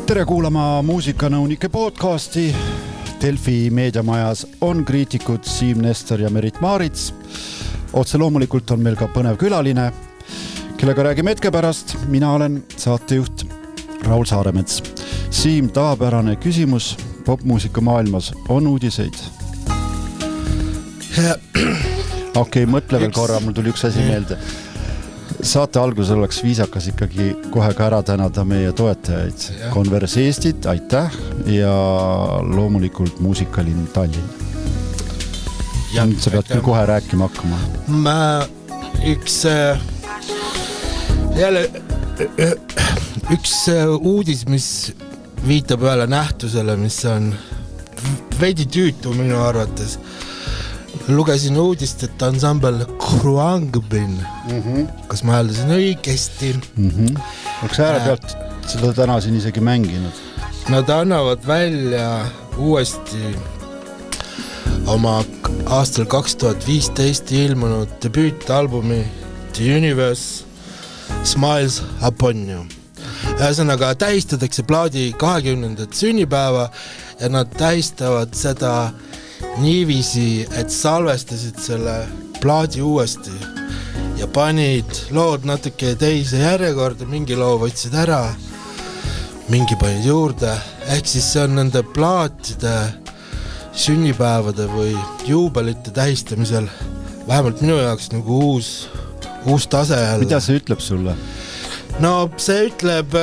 Tere kuulama muusikanõunike podcasti. Delfi meediamajas on kriitikud Siim Nestor ja Merit Maarits. Otse loomulikult on meil ka põnev külaline, kellega räägime hetke pärast. Mina olen saatejuht Raul Saaremets. Siim, tavapärane küsimus popmuusika maailmas on uudiseid. Okei, mõtle veel korra, mul tuli üks asi meelde. Saate algus oleks viisakas ikkagi kohe ka ära tänada meie toetajaid. Konvers Eestit, aitäh, ja loomulikult Muusikalinn Tallinn. Sa pead küll kohe rääkima hakkama. Üks uudis, mis viitab ühele nähtusele, mis on veidi tüütu minu arvates. Lugesin uudist, et ansambel Kruangbin, kas ma hääldasin õigesti. Oleks ääre pealt seda täna siin isegi mänginud. Nad annavad välja uuesti oma aastal 2015 ilmunud debüütalbumi The Universe Smiles Upon You. Ühesõnaga tähistatakse plaadi 20. sünnipäeva ja nad tähistavad seda niiviisi, et salvestasid selle plaadi uuesti ja panid lood natuke teise järjekorda, mingi loo võtsid ära, mingi panid juurde, ehk siis see on nende plaatide sünnipäevade või juubelite tähistamisel vähemalt minu jaoks nagu uus tase jälle. Mida see ütleb sulle? No see ütleb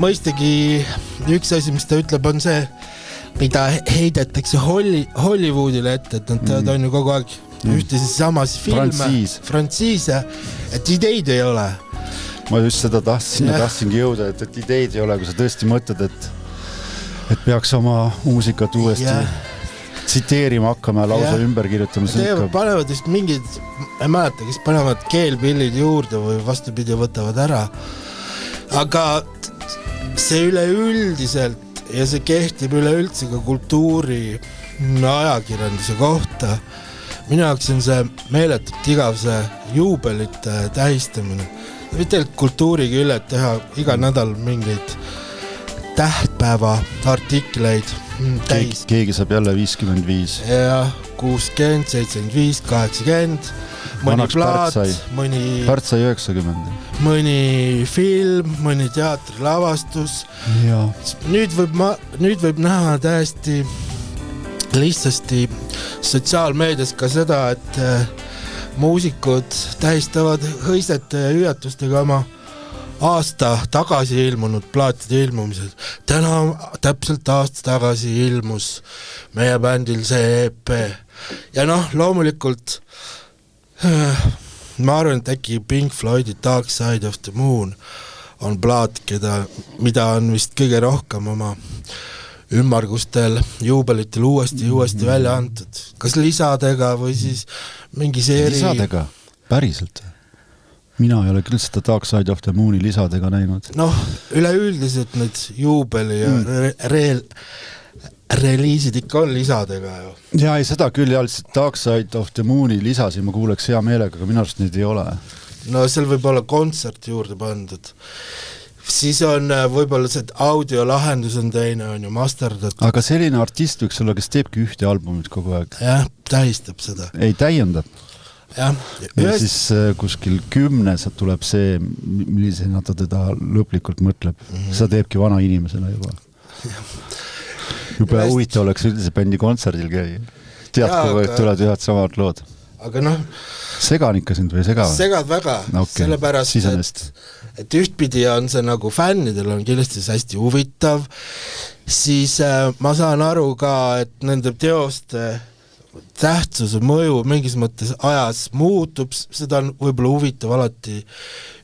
mõistagi üks asi, mis ta ütleb, on see, mida heidetakse Hollywoodile ette, et nad on ju kogu aeg ühtesid samas filme, frantsiise, et ideid ei ole. Ma just seda tahtsingi jõuda, et ideid ei ole, kui sa tõesti mõtled, et peaks oma muusikat uuesti tsiteerima hakkama ja lausa ümber kirjutama. Panevad just mingid, ei mäleta, kes panevad keelpillid juurde või vastupidi võtavad ära. Aga see üleüldiselt ja see kehtib üleüldse ka kultuuri ajakirjanduse kohta. Minu jaoks on see meeletult igav see juubelite tähistamine. Mitte kultuuri küll, et teha iga nädal mingeid tähtpäeva artikleid täis. Keegi saab jälle 55. Ja 60, 75, 80. Mõni plaat, Pärt sai 90. Mõni film, mõni teatrilavastus. Nüüd võib näha täiesti lihtsasti sotsiaalmeedias ka seda, et muusikud tähistavad hõisete ja hüüatustega oma aasta tagasi ilmunud plaatide ilmumised. Täna täpselt aasta tagasi ilmus meie bändil see EP. Ja loomulikult ma arvan, et äkki Pink Floydi Dark Side of the Moon on plaat, mida on vist kõige rohkem oma ümmargustel juubelitel uuesti välja antud. Kas lisadega või siis mingi seeri... Lisadega? Päriselt? Mina ei ole küll seda Dark Side of the Mooni lisadega näinud. Üleüldiselt need juubeli ja reliisid ikka on lisadega ju. Ja ei, seda küll ja lihtsalt Dark Side of the Mooni lisasi ma kuuleks hea meelega, aga minu arust neid ei ole. Seal võib olla kontsert juurde pandud. Siis on võib-olla see audiolahendus on teine, on ju masterdatud. Aga selline artist võiks olla, kes teebki ühte albumit kogu aeg. Jah, tähistab seda. Ei, täiendab. Ja siis kuskil 10 tuleb see, millisena ta teda lõplikult mõtleb. Seda teebki vana inimesena juba. Juba huvitav oleks üldse bändi kontserdil käia. Tead, kui tulevad ühed samad lood. Aga segan ikka sind või segavad? Segad väga, sellepärast, et ühtpidi on see nagu fännidel on kindlasti hästi huvitav, siis ma saan aru ka, et nende teoste tähtsuse mõju mingis mõttes ajas muutub, seda on võib-olla huvitav alati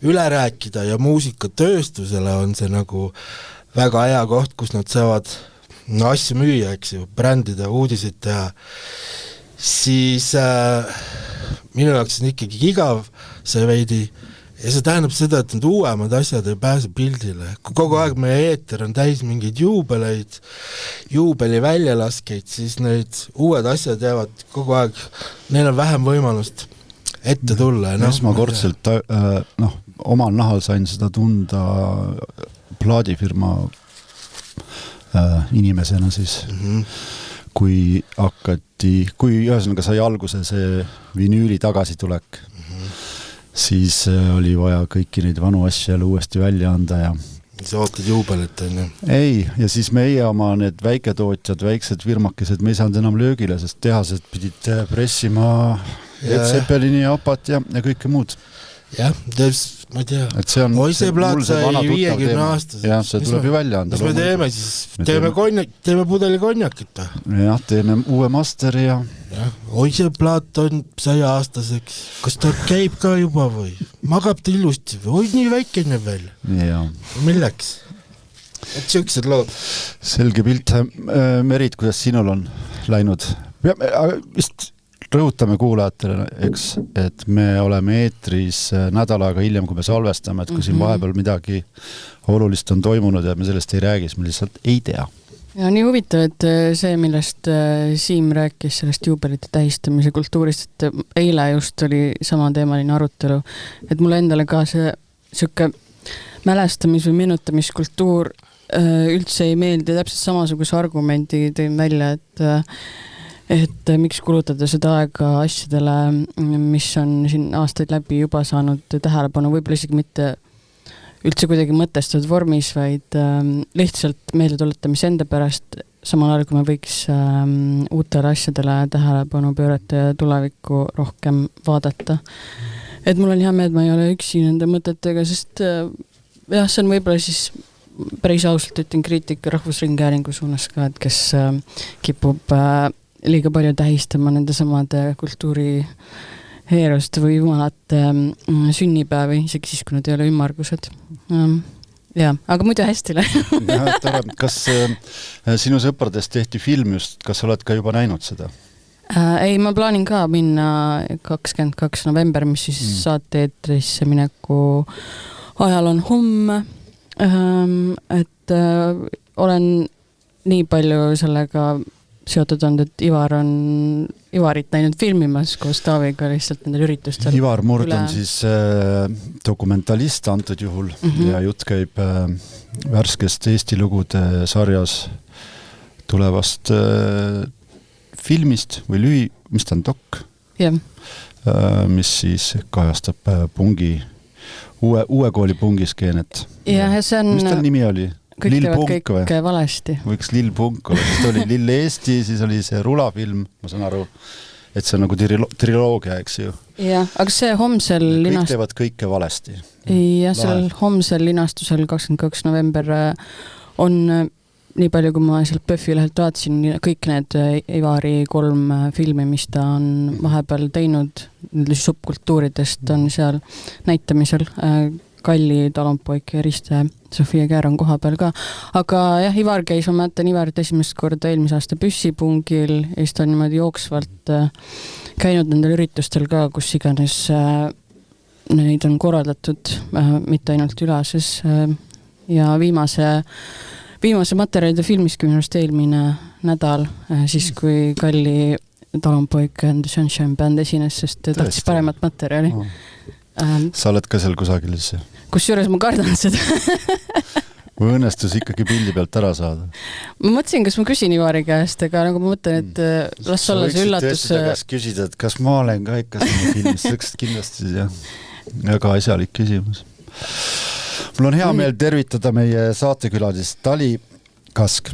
üle rääkida ja muusikatööstusele on see nagu väga hea koht, kus nad saavad asju müüa, eks ju, brändide uudisid teha, siis minu jaoks on ikkagi igav see veidi ja see tähendab seda, et need uuemad asjad ei pääse pildile. Kui kogu aeg meie eeter on täis mingeid juubeli väljalaskeid, siis need uued asjad jäävad kogu aeg, neil on vähem võimalust ette tulla. Esmakordselt omal nahal sain seda tunda plaadifirma inimesena siis, kui ühesõnaga sai alguse see vinüüli tagasitulek, siis oli vaja kõiki neid vanu asju jälle uuesti välja anda ja sa ootad juubelit, on ju? Ei, ja siis meie oma need väiketootjad, väiksed firmakesed, me ei saanud enam löögile, sest tehased pidid pressima Led Zeppelini ja Apat ja kõike muud. Jah, ma ei tea. Oi, see plaat sai 50 aastas. Jah, see tuleb ju välja anda. Mis me teeme siis? Teeme pudeli konjakit. Jah, teeme uue masteri ja... Oi, see plaat sai aastaseks. Kas ta käib ka juba või? Magab ta ilusti või? Oi, nii väikene veel. Ja. Milleks? Et siuksed lood. Selge pilt. Merit, kuidas sinul on läinud? Vist rõhutame kuulajatele, eks, et me oleme eetris nädal aega hiljem, kui me salvestame, et kui siin vahepeal midagi olulist on toimunud ja me sellest ei räägi, siis me lihtsalt ei tea. Ja nii huvitav, et see, millest Siim rääkis sellest juubelite tähistamise kultuurist, et eile just oli sama teemaline arutelu, et mulle endale ka see siuke mälestamis- või meenutamiskultuur üldse ei meeldi, täpselt samasuguse argumendi tõin välja, et miks kulutada seda aega asjadele, mis on siin aastaid läbi juba saanud tähelepanu, võib-olla isegi mitte üldse kuidagi mõtestatud vormis, vaid lihtsalt meeldetuletamise enda pärast, samal ajal kui me võiks uutele asjadele tähelepanu pöörata ja tulevikku rohkem vaadata. Et mul on hea meel, et ma ei ole üksi nende mõtetega, sest jah, see on võib-olla siis päris ausalt ütlen kriitika Rahvusringhäälingu suunas ka, et kes kipub liiga palju tähistama nende samade kultuuriheeruste või jumalate sünnipäevi, isegi siis, kui nad ei ole ümmargused. Ja, aga muidu hästi lähe. Kas sinu sõpradest tehti film just, kas oled ka juba näinud seda? Ei, ma plaanin ka minna 22. november, mis siis saate eetrisse mineku ajal on homme. Et olen nii palju sellega seotud on, et Ivar on Ivarit näinud filmimas koos Taaviga lihtsalt nendel üritustel. Ivar Murd on siis dokumentalist antud juhul ja jutt käib värskest Eesti lugude sarjas tulevast filmist või mis ta on dok, mis siis kajastab pungi, uue kooli pungiskeenet. Mis tal nimi oli? Kõik teevad kõik valesti. Võiks Lill Punk olla, sest oli Lill Eesti, siis oli see rulafilm, ma saan aru, et see on nagu triloogia, eks ju. Jah, aga see homsel kõik teevad kõike valesti. Ja sellel homsel linastusel 22. november on nii palju, kui ma sealt Pöffi lehelt vaatasin, kõik need Ivari 3 filmi, mis ta on vahepeal teinud, subkultuuridest on seal näitamisel. Kalli, Talonpoik ja Riste, Sofia Käär on koha peal ka. Aga jah, Ivar käis, ma mäletan Ivarit esimest korda eelmise aasta Püssipungil ja siis ta on niimoodi jooksvalt käinud nendel üritustel ka, kus iganes neid on korraldatud, mitte ainult Ülases. Ja viimase materjalide filmiski minu arust eelmine nädal, siis kui Kalli, Talonpoik and the Sunshine Band esines, sest tahtis paremat materjali. Sa oled ka seal kusagil siis? Kus juures ma kardan seda. Või õnnestus ikkagi pildi pealt ära saada? Ma mõtlesin, kas ma küsin Ivari käest, aga nagu ma mõtlen, et las olla see üllatus. Sa võiksid küsida, et kas ma olen ka ikka selle filmis, see kindlasti väga asjalik küsimus. Mul on hea meel tervitada meie saatekülalist Tali Kask,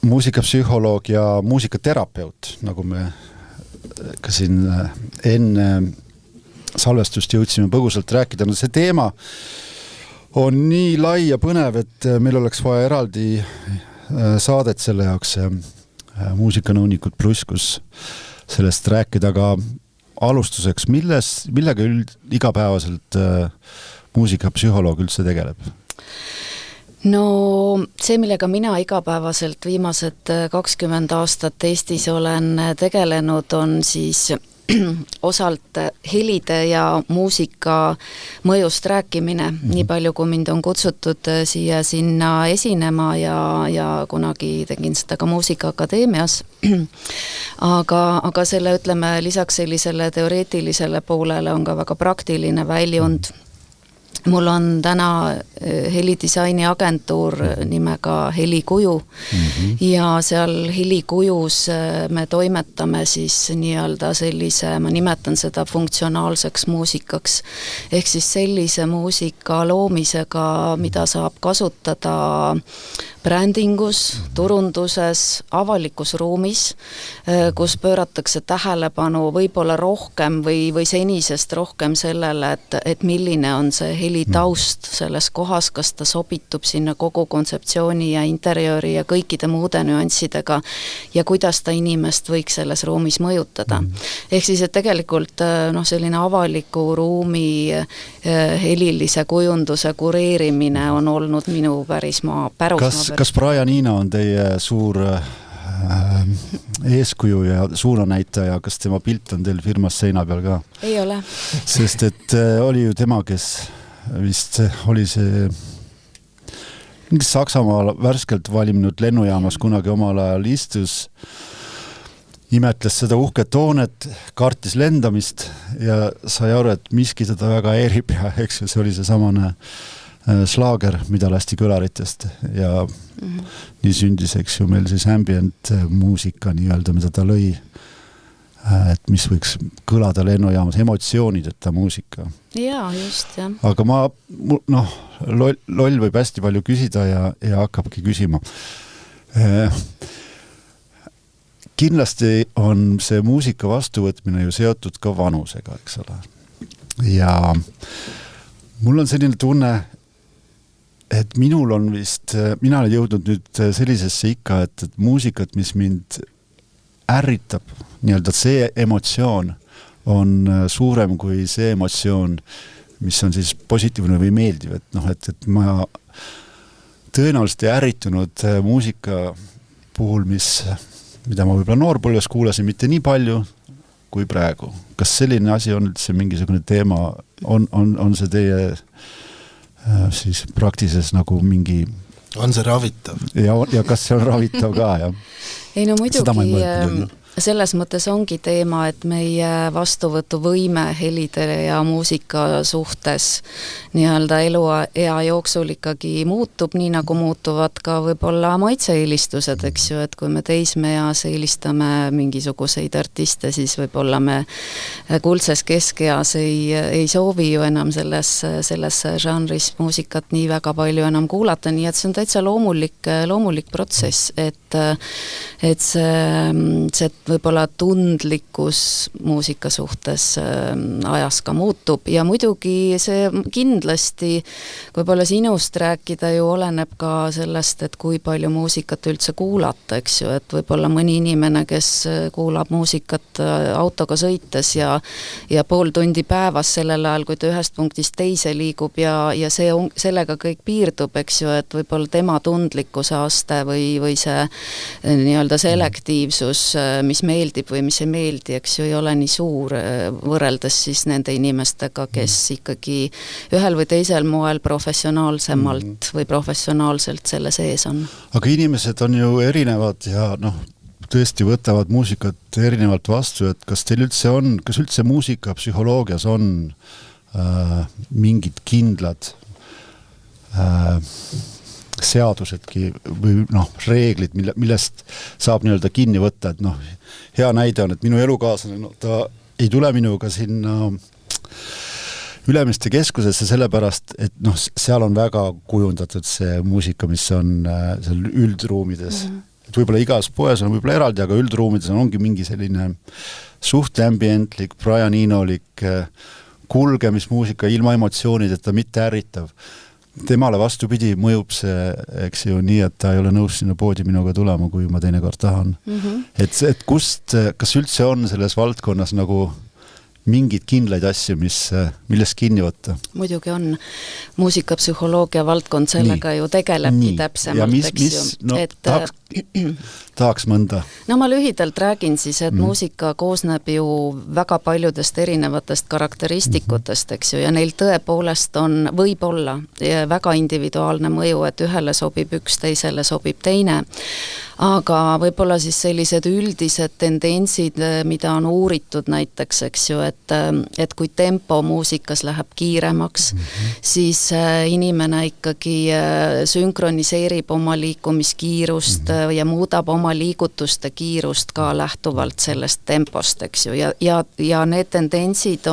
muusikapsühholoog ja muusikaterapeut, nagu me ka siin enne salvestust jõudsime põgusalt rääkida. No see teema on nii lai ja põnev, et meil oleks vaja eraldi saadet selle jaoks muusikanõunikud pluss, kus sellest rääkida, aga alustuseks, millega igapäevaselt muusikapsühholoog üldse tegeleb? No see, millega mina igapäevaselt viimased 20 aastat Eestis olen tegelenud, on siis osalt helide ja muusika mõjust rääkimine, nii palju kui mind on kutsutud siia sinna esinema ja kunagi tegin seda ka Muusikaakadeemias. Aga selle, ütleme, lisaks sellisele teoreetilisele poolele on ka väga praktiline väljund. mul on täna helidisaini agentuur nimega Helikuju ja seal Helikujus me toimetame siis nii-öelda sellise, ma nimetan seda funktsionaalseks muusikaks, ehk siis sellise muusika loomisega, mida saab kasutada brändingus, turunduses, avalikus ruumis, kus pööratakse tähelepanu võib-olla rohkem või senisest rohkem sellele, et milline on see helitaust selles kohas, kas ta sobitub sinna kogu kontseptsiooni ja interjööri ja kõikide muude nüanssidega ja kuidas ta inimest võiks selles ruumis mõjutada. Ehk siis, et tegelikult selline avaliku ruumi helilise kujunduse kureerimine on olnud minu päris pärusmaa. Kas Brian Eno on teie suur eeskuju ja suunanäitaja, kas tema pilt on teil firmas seina peal ka? Ei ole. Sest et oli ju tema, kes vist oli see Saksamaal värskelt valminud lennujaamas kunagi omal ajal istus, imetles seda uhket hoonet, kartis lendamist ja sai aru, et miski teda väga häirib ja eks see oli see samane slaager, mida lasti kõlaritest ja nii sündis, eks ju, meil siis ambient muusika nii-öelda, mida ta lõi, et mis võiks kõlada lennujaamas, emotsioonideta muusika. Jaa, just, jah. Aga loll võib hästi palju küsida ja hakkabki küsima. Kindlasti on see muusika vastuvõtmine ju seotud ka vanusega, eks ole. Ja mul on selline tunne, et minul on vist, mina olen jõudnud nüüd sellisesse ikka, et muusikat, mis mind ärritab, nii-öelda see emotsioon on suurem kui see emotsioon, mis on siis positiivne või meeldiv, et ma tõenäoliselt ei ärritunud muusika puhul, mida ma võib-olla noorpõlves kuulasin mitte nii palju kui praegu. Kas selline asi on üldse mingisugune teema, on see teie siis praktilises nagu mingi... On see ravitav? Ja kas see on ravitav ka, jah? Ei, no muidugi selles mõttes ongi teema, et meie vastuvõtuvõime helidele ja muusika suhtes nii-öelda eluea jooksul ikkagi muutub, nii nagu muutuvad ka võib-olla maitseeelistused, eks ju, et kui me teismeeas eelistame mingisuguseid artiste, siis võib-olla me kuldses keskeas ei soovi ju enam selles žanris muusikat nii väga palju enam kuulata, nii et see on täitsa loomulik protsess, et see võib-olla tundlikkus muusika suhtes ajas ka muutub ja muidugi see kindlasti võib-olla sinust rääkida ju oleneb ka sellest, et kui palju muusikat üldse kuulata, eks ju, et võib-olla mõni inimene, kes kuulab muusikat autoga sõites ja pool tundi päevas sellel ajal, kui ta ühest punktist teise liigub ja sellega kõik piirdub, eks ju, et võib-olla tema tundlikkuse aste või see nii-öelda selektiivsus, mis meeldib või mis ei meeldi, eks ju, ei ole nii suur võrreldes siis nende inimestega, kes ikkagi ühel või teisel moel professionaalsemalt või professionaalselt selle sees on. Aga inimesed on ju erinevad ja tõesti võtavad muusikat erinevalt vastu, et kas teil üldse on, kas üldse muusika psühholoogias on mingid kindlad seadusedki või reeglid, millest saab nii-öelda kinni võtta, et hea näide on, et minu elukaaslane, ta ei tule minuga sinna Ülemiste keskusesse sellepärast, et seal on väga kujundatud see muusika, mis on seal üldruumides. Et võib-olla igas poes on võib-olla eraldi, aga üldruumides ongi mingi selline suht ambientlik, Brian Enolik kulgemismuusika ilma emotsioonideta, mitte ärritav. Temale vastupidi mõjub see, eks ju, nii, et ta ei ole nõus sinna poodi minuga tulema, kui ma teinekord tahan. Et kas üldse on selles valdkonnas nagu mingid kindlaid asju, millest kinni võtta? Muidugi on. Muusikapsühholoogia valdkond sellega ju tegelebki täpsemalt, eks ju. Tahaks mõnda? Ma lühidalt räägin siis, et muusika koosneb ju väga paljudest erinevatest karakteristikutest, eks ju, ja neil tõepoolest on võib-olla väga individuaalne mõju, et ühele sobib üks, teisele sobib teine. aga võib-olla siis sellised üldised tendentsid, mida on uuritud näiteks, eks ju, et kui tempo muusikas läheb kiiremaks, siis inimene ikkagi sünkroniseerib oma liikumiskiirust ja muudab oma liigutuste kiirust ka lähtuvalt sellest tempost, eks ju, ja need tendentsid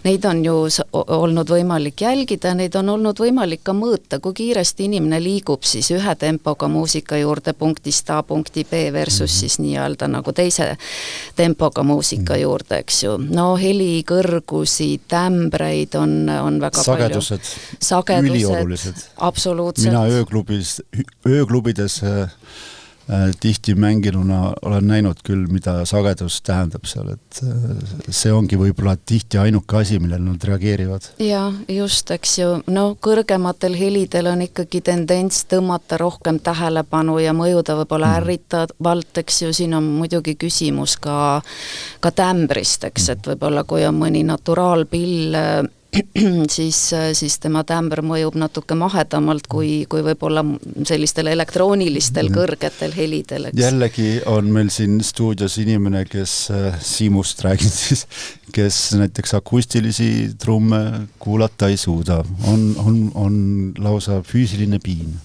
neid on ju olnud võimalik jälgida, neid on olnud võimalik ka mõõta, kui kiiresti inimene liigub siis ühe tempoga muusika juurde punktist A punkti B versus siis nii-öelda nagu teise tempoga muusika juurde, eks ju. No heli kõrgusi, tämbreid on väga sagedused, palju. üliolulised. Absoluutselt. Mina ööklubides tihti mängiluna olen näinud küll, mida sagedus tähendab seal, et see ongi võib-olla tihti ainuke asi, millel nad reageerivad. Ja just, eks ju, no kõrgematel helidel on ikkagi tendents tõmmata rohkem tähelepanu ja mõjuda võib-olla ärritavalt, eks ju, siin on muidugi küsimus ka tämbrist, eks, et võib-olla kui on mõni naturaalpill, siis tema tämber mõjub natuke mahedamalt kui võib-olla sellistel elektroonilistel kõrgetel helidel. Jällegi on meil siin stuudios inimene, kes Siimust räägin siis, kes näiteks akustilisi trumme kuulata ei suuda. On lausa füüsiline piin.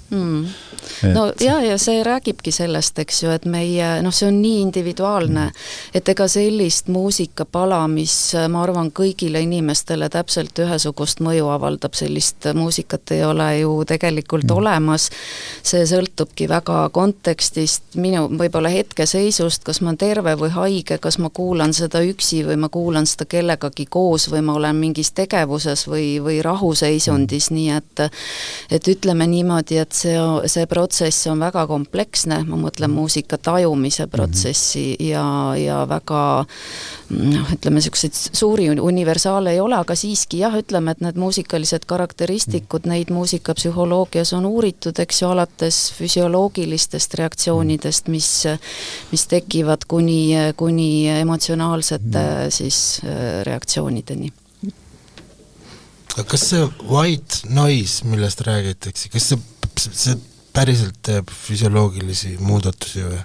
No ja see räägibki sellest, eks ju, et meie, see on nii individuaalne, et ega sellist muusikapala, mis ma arvan kõigile inimestele täpselt ühesugust mõju avaldab, sellist muusikat ei ole ju tegelikult olemas. See sõltubki väga kontekstist, minu võib-olla hetkeseisust, kas ma olen terve või haige, kas ma kuulan seda üksi või ma kuulan seda kellegagi koos või ma olen mingis tegevuses või rahuseisundis, nii et ütleme niimoodi, et see protsess on väga kompleksne, ma mõtlen muusika tajumise protsessi ja väga, ütleme, selliseid suuri universaale ei ole, aga siiski jah, ütleme, et need muusikalised karakteristikud, neid muusikapsühholoogias on uuritud, eks ju, alates füsioloogilistest reaktsioonidest, mis tekivad kuni emotsionaalsete siis reaktsioonideni. Kas see white noise, millest räägitakse, kas see päriselt teeb füsioloogilisi muudatusi või?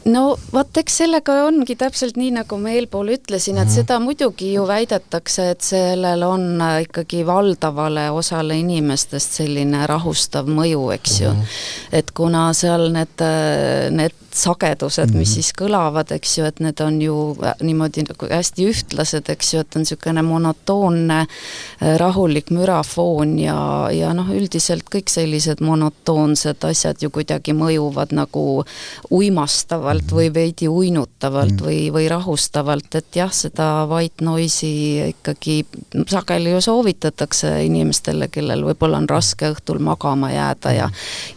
No vaat, eks sellega ongi täpselt nii, nagu ma eelpool ütlesin, et seda muidugi ju väidetakse, et sellel on ikkagi valdavale osale inimestest selline rahustav mõju, eks ju. Et kuna seal need sagedused, mis siis kõlavad, eks ju, et need on ju niimoodi nagu hästi ühtlased, eks ju, et on niisugune monotoonne rahulik mürafoon ja üldiselt kõik sellised monotoonsed asjad ju kuidagi mõjuvad nagu uimastavalt või veidi uinutavalt või rahustavalt, et jah, seda white noise'i ikkagi sageli ju soovitatakse inimestele, kellel võib-olla on raske õhtul magama jääda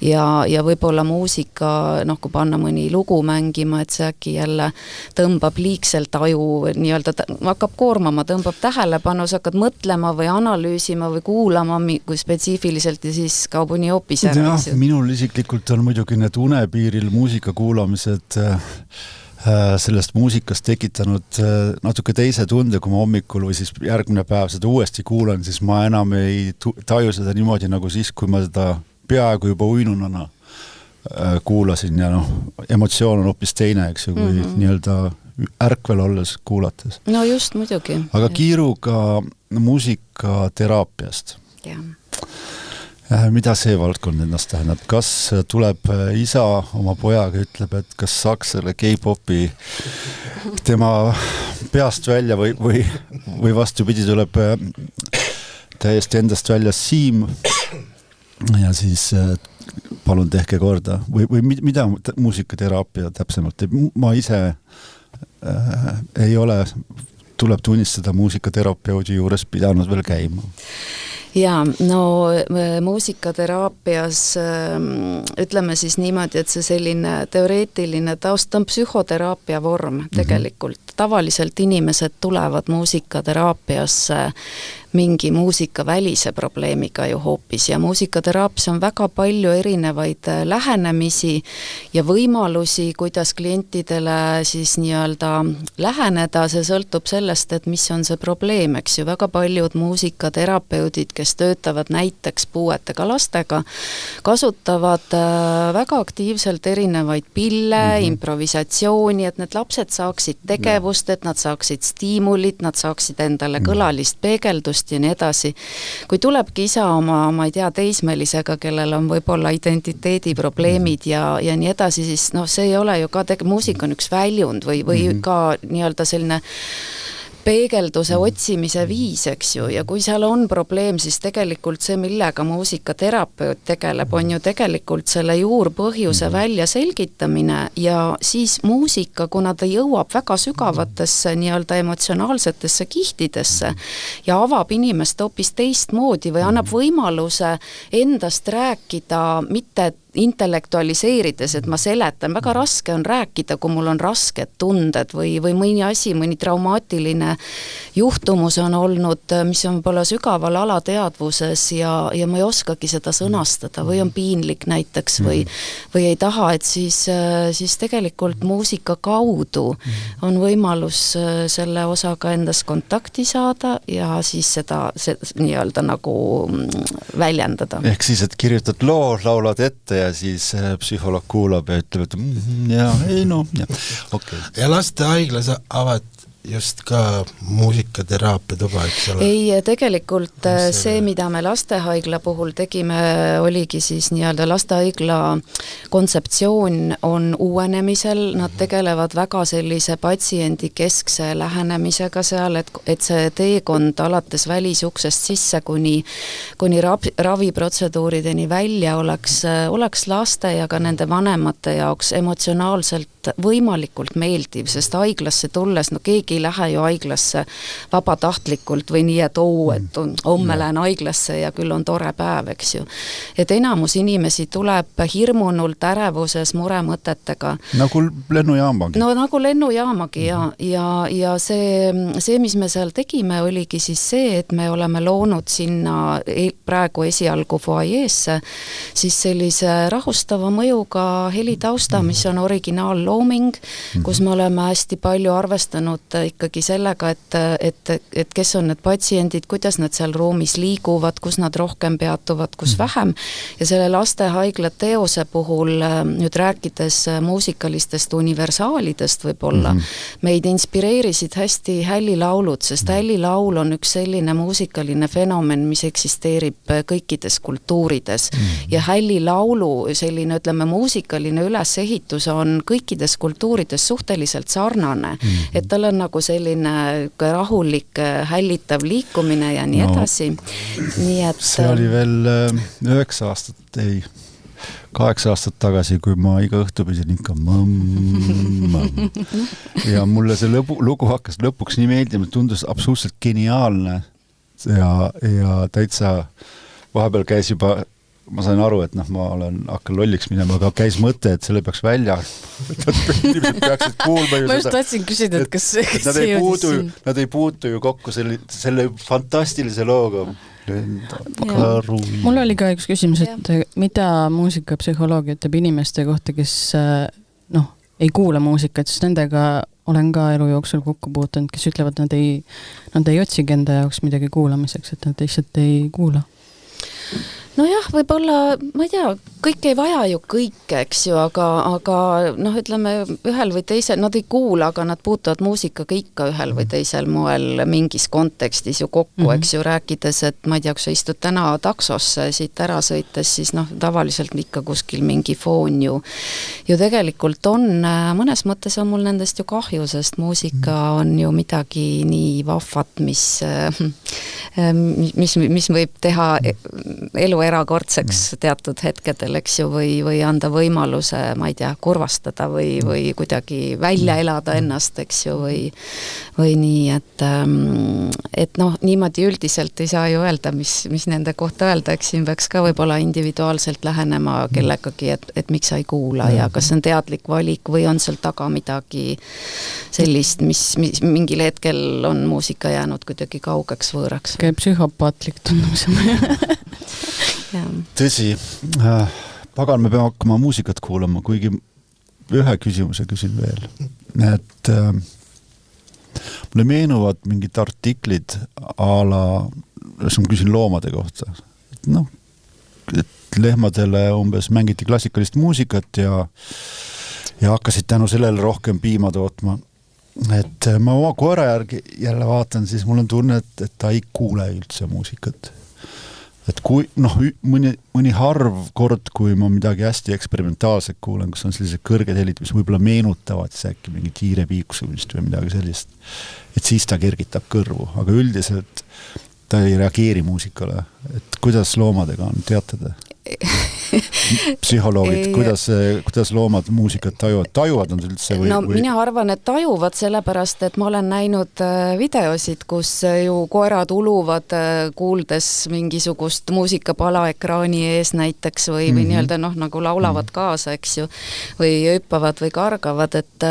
ja võib-olla muusika, kui panna mõni lugu mängima, et see äkki jälle tõmbab liigselt aju, nii-öelda hakkab koormama, tõmbab tähelepanu, sa hakkad mõtlema või analüüsima või kuulama kui spetsiifiliselt ja siis kaob uni hoopis ära. Minul isiklikult on muidugi need unepiiril muusika kuulamised sellest muusikast tekitanud natuke teise tunde, kui ma hommikul või siis järgmine päev seda uuesti kuulan, siis ma enam ei taju seda niimoodi nagu siis, kui ma seda peaaegu juba uinunana kuulasin ja emotsioon on hoopis teine, eks ju, kui nii-öelda ärkvel olles kuulates. No just, muidugi. Aga kiiruga muusikateraapiast. Mida see valdkond ennast tähendab? Kas tuleb isa oma pojaga, ütleb, et kas saaks selle K-popi tema peast välja või vastupidi tuleb täiesti endast välja Siim ja siis palun tehke korda või mida muusikateraapia täpsemalt? Ma ise ei ole, tuleb tunnistada, muusikaterapeudi juures pidanud veel käima. Ja, muusikateraapias ütleme siis niimoodi, et see selline teoreetiline taust on psühhoteraapia vorm tegelikult. Tavaliselt inimesed tulevad muusikateraapiasse mingi muusikavälise probleemiga ju hoopis ja muusikateraapis on väga palju erinevaid lähenemisi ja võimalusi, kuidas klientidele siis nii-öelda läheneda, see sõltub sellest, et mis on see probleem, eks ju, väga paljud muusikaterapeudid, kes kes töötavad näiteks puuetega lastega, kasutavad väga aktiivselt erinevaid pille, improvisatsiooni, et need lapsed saaksid tegevust, et nad saaksid stiimulit, nad saaksid endale kõlalist peegeldust ja nii edasi. Kui tulebki isa oma, ma ei tea, teismelisega, kellel on võib-olla identiteediprobleemid ja nii edasi, siis see ei ole ju ka muusika on üks väljund või ka nii-öelda selline peegelduse otsimise viis, eks ju, ja kui seal on probleem, siis tegelikult see, millega muusikaterapeut tegeleb, on ju tegelikult selle juurpõhjuse välja selgitamine ja siis muusika, kuna ta jõuab väga sügavatesse nii-öelda emotsionaalsetesse kihtidesse ja avab inimest hoopis teistmoodi või annab võimaluse endast rääkida mitte intellektualiseerides, et ma seletan, väga raske on rääkida, kui mul on rasked tunded või mõni asi, mõni traumaatiline juhtumus on olnud, mis on võib-olla sügaval alateadvuses ja ma ei oskagi seda sõnastada või on piinlik näiteks või ei taha, et siis tegelikult muusika kaudu on võimalus selle osaga endas kontakti saada ja siis seda nii-öelda nagu väljendada. Ehk siis, et kirjutad loo, laulad ette ja siis psühholoog kuulab ja ütleb, et okei. Ja lastehaiglas avad just ka muusikateraapia tuba, eks ole? Ei, tegelikult see, mida me lastehaigla puhul tegime, oligi siis nii-öelda lastehaigla kontseptsioon on uuenemisel, nad tegelevad väga sellise patsiendi keskse lähenemisega seal, et see teekond alates välisuksest sisse kuni raviprotseduurideni välja oleks laste ja ka nende vanemate jaoks emotsionaalselt võimalikult meeldiv, sest haiglasse tulles, keegi ei lähe ju haiglasse vabatahtlikult või nii, et homme lähen haiglasse ja küll on tore päev, eks ju. Et enamus inimesi tuleb hirmunult ärevuses muremõtetega. Nagu lennujaamagi. No nagu lennujaamagi ja see, mis me seal tegime, oligi siis see, et me oleme loonud sinna praegu esialgu foajeesse siis sellise rahustava mõjuga helitausta, mis on originaallooming, kus me oleme hästi palju arvestanud ikkagi sellega, et kes on need patsiendid, kuidas nad seal ruumis liiguvad, kus nad rohkem peatuvad, kus vähem. Ja selle lastehaigla teose puhul nüüd rääkides muusikalistest universaalidest võib-olla, meid inspireerisid hästi hällilaulud, sest hällilaul on üks selline muusikaline fenomen, mis eksisteerib kõikides kultuurides. Ja hällilaulu selline, ütleme, muusikaline ülesehitus on kõikides kultuurides suhteliselt sarnane, et tal on nagu selline rahulik, hällitav liikumine ja nii edasi. Nii et see oli veel 8 aastat tagasi, kui ma iga õhtu pidin ikka ja mulle see lugu hakkas lõpuks nii meeldima, tundus absoluutselt geniaalne ja täitsa vahepeal käis juba, ma sain aru, et ma hakkan lolliks minema, aga käis mõte, et selle peaks välja inimesed peaksid kuulma ju ma just tahtsin küsida, et kas nad ei puutu ju kokku selle fantastilise looga. Mul oli ka üks küsimus, et mida muusikapsühholoogia ütleb inimeste kohta, kes ei kuula muusikat, sest nendega olen ka elu jooksul kokku puutunud, kes ütlevad, nad ei otsigi enda jaoks midagi kuulamiseks, et nad lihtsalt ei kuula. Nojah, võib-olla, ma ei tea, kõik ei vaja ju kõike, eks ju, aga ütleme, ühel või teisel, nad ei kuula, aga nad puutuvad muusikaga ikka ühel või teisel moel mingis kontekstis ju kokku, eks ju, rääkides, et ma ei tea, kui sa istud täna taksosse siit ära sõites, siis tavaliselt ikka kuskil mingi foon ju tegelikult on, mõnes mõttes on mul nendest ju kahju, sest muusika on ju midagi nii vahvat, mis võib teha elu erakordseks teatud hetkedel, eks ju, või anda võimaluse, ma ei tea, kurvastada või kuidagi välja elada ennast, eks ju, või nii, et niimoodi üldiselt ei saa ju öelda, mis nende kohta öelda, eks siin peaks ka võib-olla individuaalselt lähenema kellegagi, et miks sa ei kuula ja kas see on teadlik valik või on seal taga midagi sellist, mis mingil hetkel on muusika jäänud kuidagi kaugeks võõraks. Psühhopaatlik tundub see Tõsi, pagan, me peame hakkama muusikat kuulama, kuigi ühe küsimuse küsin veel. Et mulle meenuvad mingid artiklid a la ma küsin loomade kohta, et lehmadele umbes mängiti klassikalist muusikat ja hakkasid tänu sellele rohkem piima tootma. Et ma oma koera järgi jälle vaatan, siis mul on tunne, et ta ei kuule üldse muusikat. Et kui mõni harv kord, kui ma midagi hästi eksperimentaalset kuulen, kus on sellised kõrged helid, mis võib-olla meenutavad äkki mingi kiire piikusumist või midagi sellist, et siis ta kergitab kõrvu, aga üldiselt ta ei reageeri muusikale. Et kuidas loomadega on, teatada? Psühholoogid, kuidas loomad muusikat tajuvad on üldse või? Mina arvan, et tajuvad sellepärast, et ma olen näinud videosid, kus ju koerad uluvad kuuldes mingisugust muusikapala ekraani ees näiteks või nii-öelda nagu laulavad kaasa, eks ju, või hüppavad või kargavad, et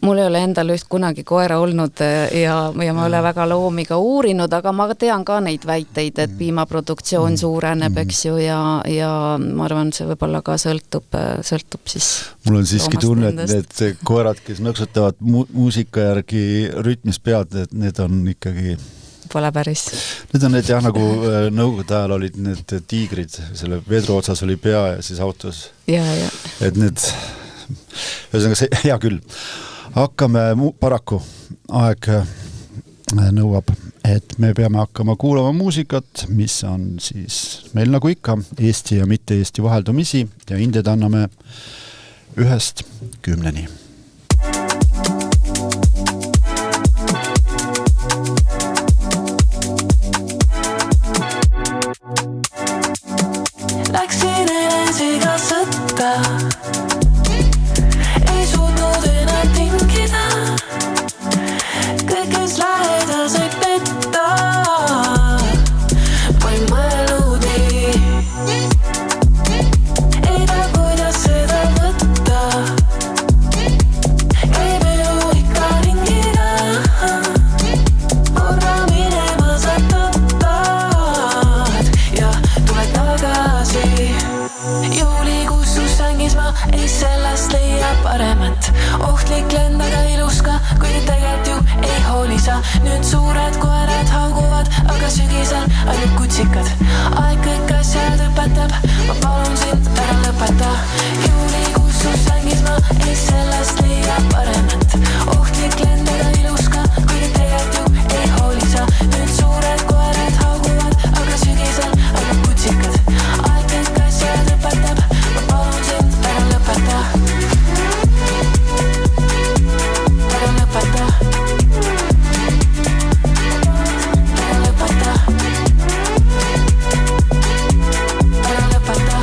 mul ei ole endal kunagi koera olnud ja ma ole väga loomi ka uurinud, aga ma tean ka neid väiteid, et piimaproduktsioon suureneb, eks ju, ja ma arvan, see võib-olla ka sõltub siis. Mul on siiski tunne, et need koerad, kes nõksutavad muusika järgi rütmis pead, et need on ikkagi... Pole päris. Need on need nagu nõukogude ajal olid need tiigrid, selle vedru otsas oli pea ja siis autos. Ja. Et need... Hea küll. Hakkame paraku. Aeg nõuab, et me peame hakkama kuulama muusikat, mis on siis meil nagu ikka Eesti ja mitte Eesti vaheldumisi ja hinded anname 1-10. Läksin enesiga sõtta, ei suutnud enam tingida. Kõik, kes lähedal sai petta, ma ei mõelnud nii. Ei tea, kuidas seda võtta, käib elu ikka ringiga. Korra minema sa tõttad ja tuled tagasi. Juulikuus sussangis ma ei sellest leia paremat. Ohtlik lendaga ilus ka, kuigi tegelikult ju ei hooli sa. Nüüd suured koerad hauguvad, aga sügisel ainult kutsikad. Aeg kõik asjad õpetab, ma palun sind ära lõpeta. Juulikuus sussangis ma ei sellest leia paremat. Ohtlik lendaga ilus ka, kuigi tegelikult ju ei hooli sa. Nüüd suured koerad hauguvad, aga sügisel ainult kutsikad. Aeg kõik asjad õpetab, ma palun sind ära lõpeta. Ära lõpeta. Ära lõpeta. Ära lõpeta.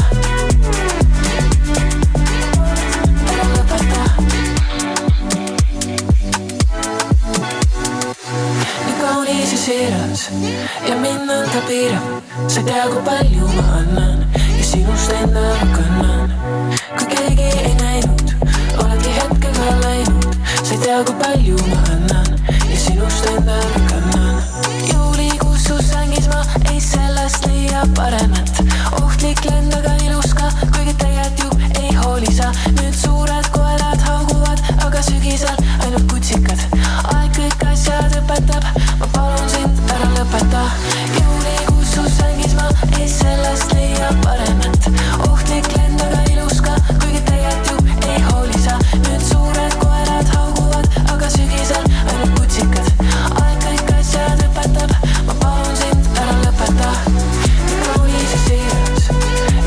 Ära lõpeta. Nii kaunis ja siiras ja mind nõnda piirab. Sa ei tea, kui palju ma annan ja sinust endaga kannan. Kui keegi ei näinud, oledki hetkega läinud. Sa ei tea, kui palju ma annan ja sinust endaga kannan. Juulikuus sussangis ma ei sellest leia paremat. Ohtlik lendaga ilus ka, kuigi tegelikult ju ei hooli sa. Nüüd suured koerad hauguvad, aga sügisel ainult kutsikad. Aeg kõik asjad õpetab, ma palun sind ära lõpeta. Juulikuus sussangis ma ei sellest leia paremat. Ohtlik lendaga ilus ka, kuigi tegelikult ju ei hooli sa. Nüüd suured koerad hauguvad, aga sügisel ainult kutsikad. Aeg kõik asjad õpetab, ma palun sind ära lõpeta. Nii kaunis ja siiras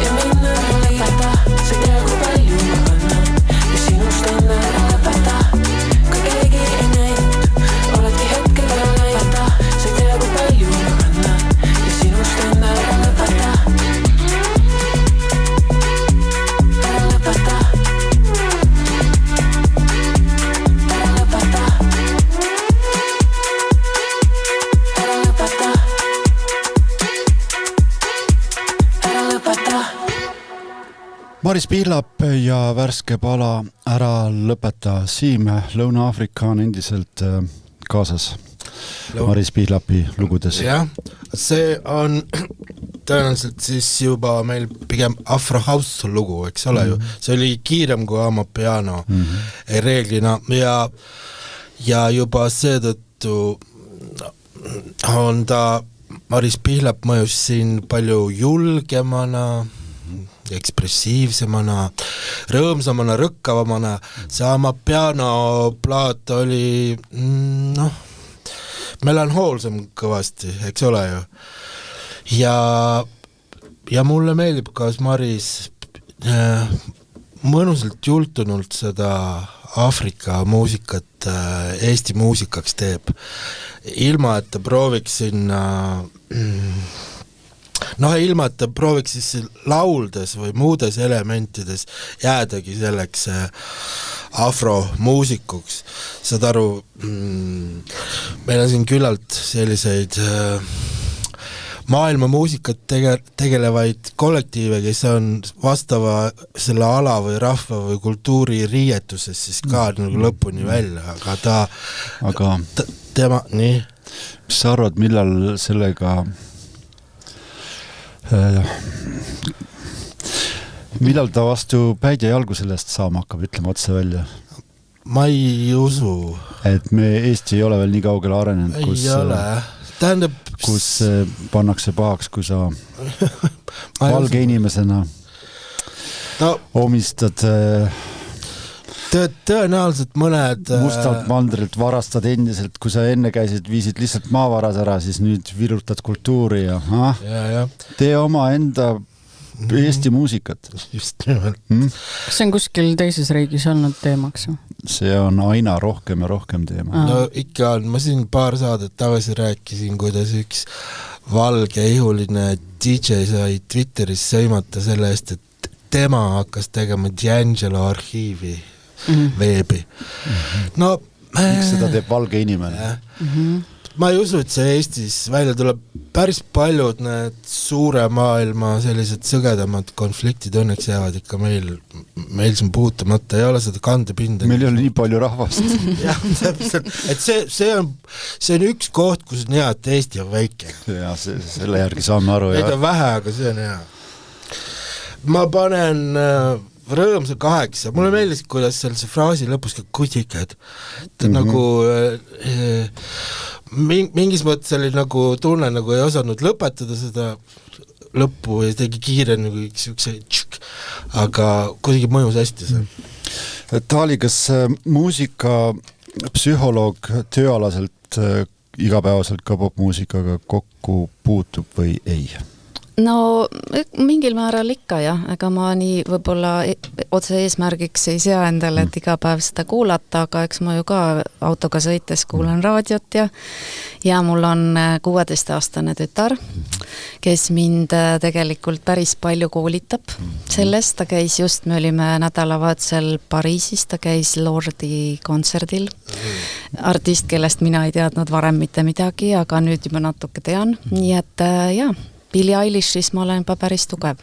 ja mind ära lõpeta. Sa ei tea, kui palju ma annan ja sinust enne ära lõpeta. Kui keegi ei näinud, oledki hetkega lõpeta. Sa ei tea, kui palju ma annan ja sinust enne ära lõpeta. Ära lõpeta. Ära lõpeta. Ära lõpeta. Ära lõpeta. Maris Pihlap ja värske pala Ära lõpeta. Siim, Lõuna-Aafrika on endiselt kaasas Maris Pihlapi lugudes. Jah, see on tõenäoliselt siis juba meil pigem Afro House lugu, eks ole ju. See oli kiirem kui Amapiano reeglina ja juba seetõttu on ta Maris Pihlap mõjus siin palju julgemana, ekspressiivsemana, rõõmsamana, rõkkavamana, sama pianoplaat oli melanhoolsam kõvasti, eks ole ju. Ja mulle meeldib ka Maris mõnusalt jultunult seda Aafrika muusikat Eesti muusikaks teeb, ilma et ta prooviks sinna ilma et ta prooviks siis lauldes või muudes elementides jäädagi selleks afromuusikuks. Saad aru, meil on siin küllalt selliseid maailma muusikat tegelevaid kollektiive, kes on vastava selle ala või rahva või kultuuri riietuses siis ka nagu lõpuni välja, aga tema, nii. Mis sa arvad, millal sellega millal ta vastu päid ja jalgu sellest saama hakkab, ütlema otse välja? Ma ei usu. Et me Eesti ei ole veel nii kaugele arenenud, kus pannakse pahaks, kui sa valge inimesena omistad tõenäoliselt mõned mustalt mandrilt varastad endiselt, kui sa enne käisid, viisid lihtsalt maavaras ära, siis nüüd virutad kultuuri ja tee oma enda Eesti muusikat. Just nimelt. Kas see on kuskil teises riigis olnud teemaks? See on aina rohkem ja rohkem teema. No ikka on, ma siin paar saadet tagasi rääkisin, kuidas üks valge ihuline DJ sai Twitteris sõimata selle eest, et tema hakkas tegema D'Angelo arhiivi veebi. Miks seda teeb valge inimene? Ma ei usu, et see Eestis välja tuleb päris paljud need suure maailma sellised sõgedamad konfliktid õnneks jäävad ikka meil siin puutumata, ei ole seda kandepinda. Meil ei ole nii palju rahvast. Jah, täpselt, et see on üks koht, kus on hea, et Eesti on väike. Ja selle järgi saame aru. Neid on vähe, aga see on hea. Ma panen rõõmsa 8. Mulle meeldis, kuidas seal see fraasi lõpus ka kutikad. Nagu mingis mõttes oli nagu tunne, nagu ei osanud lõpetada seda lõppu ja tegi kiire nagu aga kuidagi mõjus hästi see. Taali, kas muusika psühholoog tööalaselt igapäevaselt ka popmuusikaga kokku puutub või ei? No mingil määral ikka jah, ega ma nii võib-olla otse eesmärgiks ei sea endale, et iga päev seda kuulata, aga eks ma ju ka autoga sõites kuulan raadiot ja mul on 16-aastane tütar, kes mind tegelikult päris palju koolitab sellest, ta käis just, me olime nädalavahetusel Pariisis, ta käis Lordi kontserdil, artist, kellest mina ei teadnud varem mitte midagi, aga nüüd juba natuke tean, nii et jah, Billie Eilishis ma olen juba päris tugev.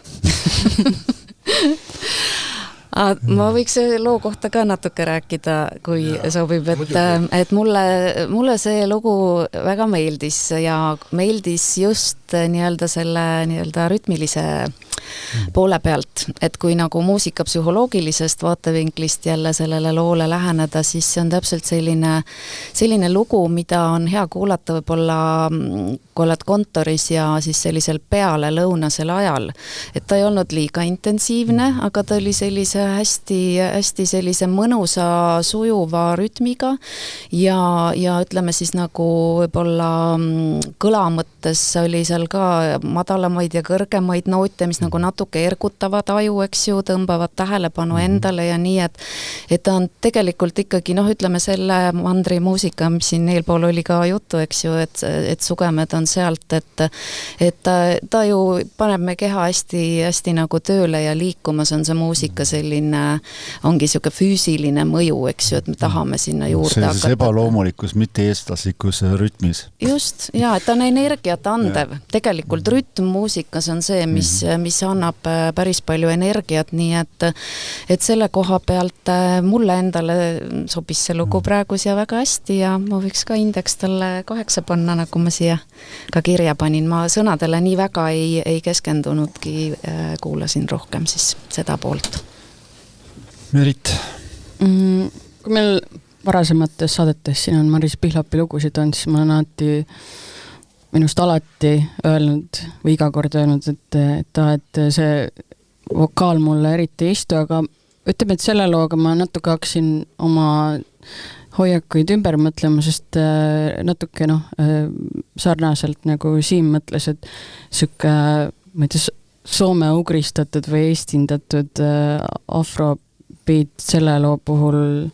Ma võiks loo kohta ka natuke rääkida, kui sobib, et mulle see lugu väga meeldis ja meeldis just nii-öelda selle nii-öelda rütmilise poole pealt, et kui nagu muusika psühholoogilisest vaatevinklist jälle sellele loole läheneda, siis see on täpselt selline lugu, mida on hea kuulata võib-olla kui oled kontoris ja siis sellisel peale lõunasel ajal, et ta ei olnud liiga intensiivne, aga ta oli sellise hästi sellise mõnusa sujuva rütmiga ja ütleme siis nagu võib-olla kõla mõttes oli seal ka madalamaid ja kõrgemaid noote, mis nagu natuke ergutavad aju, eks ju, tõmbavad tähelepanu endale ja nii, et ta on tegelikult ikkagi, ütleme selle mandri muusika, mis siin eelpool oli ka juttu, eks ju, et sugemed on sealt, et ta ju paneb me keha hästi nagu tööle ja liikumas on see muusika selline, ongi siuke füüsiline mõju, eks ju, et me tahame sinna juurde hakata. See ebaloomulikus, mitte eestlaslikus rütmis. Just, ja, et ta on energiat andev. Tegelikult rütm muusikas on see, mis annab päris palju energiat, nii et selle koha pealt mulle endale sobis see lugu praegu siia väga hästi ja ma võiks ka indeks talle 8 panna, nagu ma siia ka kirja panin. Ma sõnadele nii väga ei keskendunudki, kuulasin rohkem siis seda poolt. Merit? Kui meil varasemates saadetes siin on Maris Pihlapi lugusid on, siis ma olen alati minust alati öelnud või iga kord öelnud, et see vokaal mulle eriti ei istu, aga ütleme, et selle looga ma natuke hakkasin oma hoiakuid ümber mõtlema, sest natuke sarnaselt nagu Siim mõtles, et siuke, ma ei tea, Soome ugristatud või eestindatud afrobeat selle loo puhul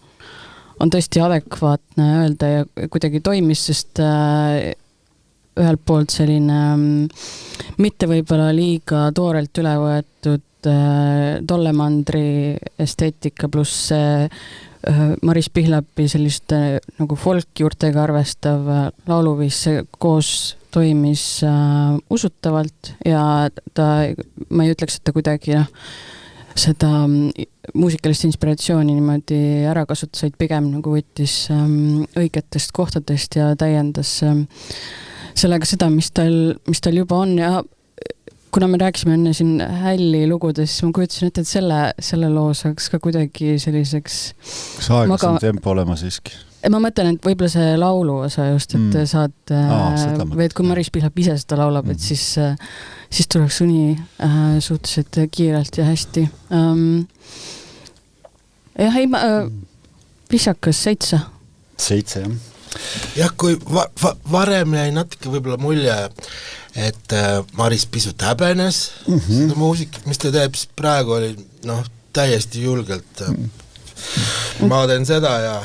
on tõesti adekvaatne öelda ja kuidagi toimis, sest ühelt poolt selline mitte võib-olla liiga toorelt üle võetud tollemandri esteetika pluss Maris Pihlapi selliste nagu folk-juurtega arvestav lauluviis koos toimis usutavalt ja ma ei ütleks, et ta kuidagi seda muusikalist inspiratsiooni niimoodi ära kasutas, vaid pigem nagu võttis õigetest kohtadest ja täiendas sellega seda, mis tal juba on ja kuna me rääkisime enne siin Hälli lugudes, siis ma kujutasin ette, et selle loo saaks ka kuidagi selliseks kas aeglasem tempo olema siiski? Ma mõtlen, et võib-olla see laulu osa just, et saad või et kui Maris Pihlap ise seda laulab, et siis tuleks uni suhteliselt kiirelt ja hästi. Jah, ei, visakas 7. 7, jah. Jah, kui varem jäi natuke võib-olla mulje, et Maris pisut häbenes seda muusikat, mis ta teeb, siis praegu oli täiesti julgelt ma teen seda ja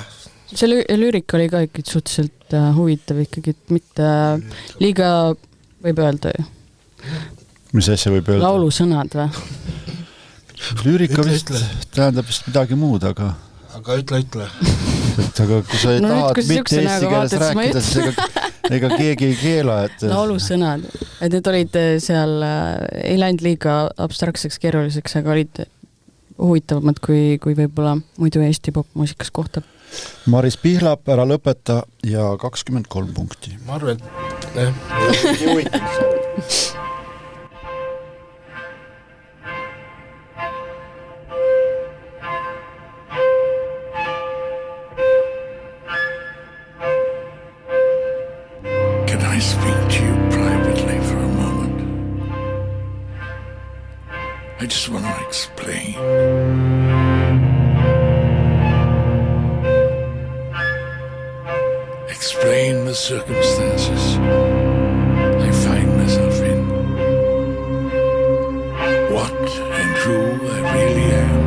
see lüürika oli ka ikkagi suhteliselt huvitav ikkagi, et mitte liiga võib öelda ju. Mis asja võib öelda? Laulusõnad või? Lüürika vist tähendab vist midagi muud, aga ütle. Aga kui sa ei tahad mitte eesti keeles rääkida, siis ega keegi ei keela, et laulusõnad, et need olid seal ei läinud liiga abstraktseks, keeruliseks, aga olid huvitavamad kui võib-olla muidu Eesti popmuusikas kohtab. Maris Pihlap, Ära lõpeta ja 23 punkti. Ma arvan, et I speak to you privately for a moment? I just want to explain. Explain the circumstances I find myself in. What and who I really am.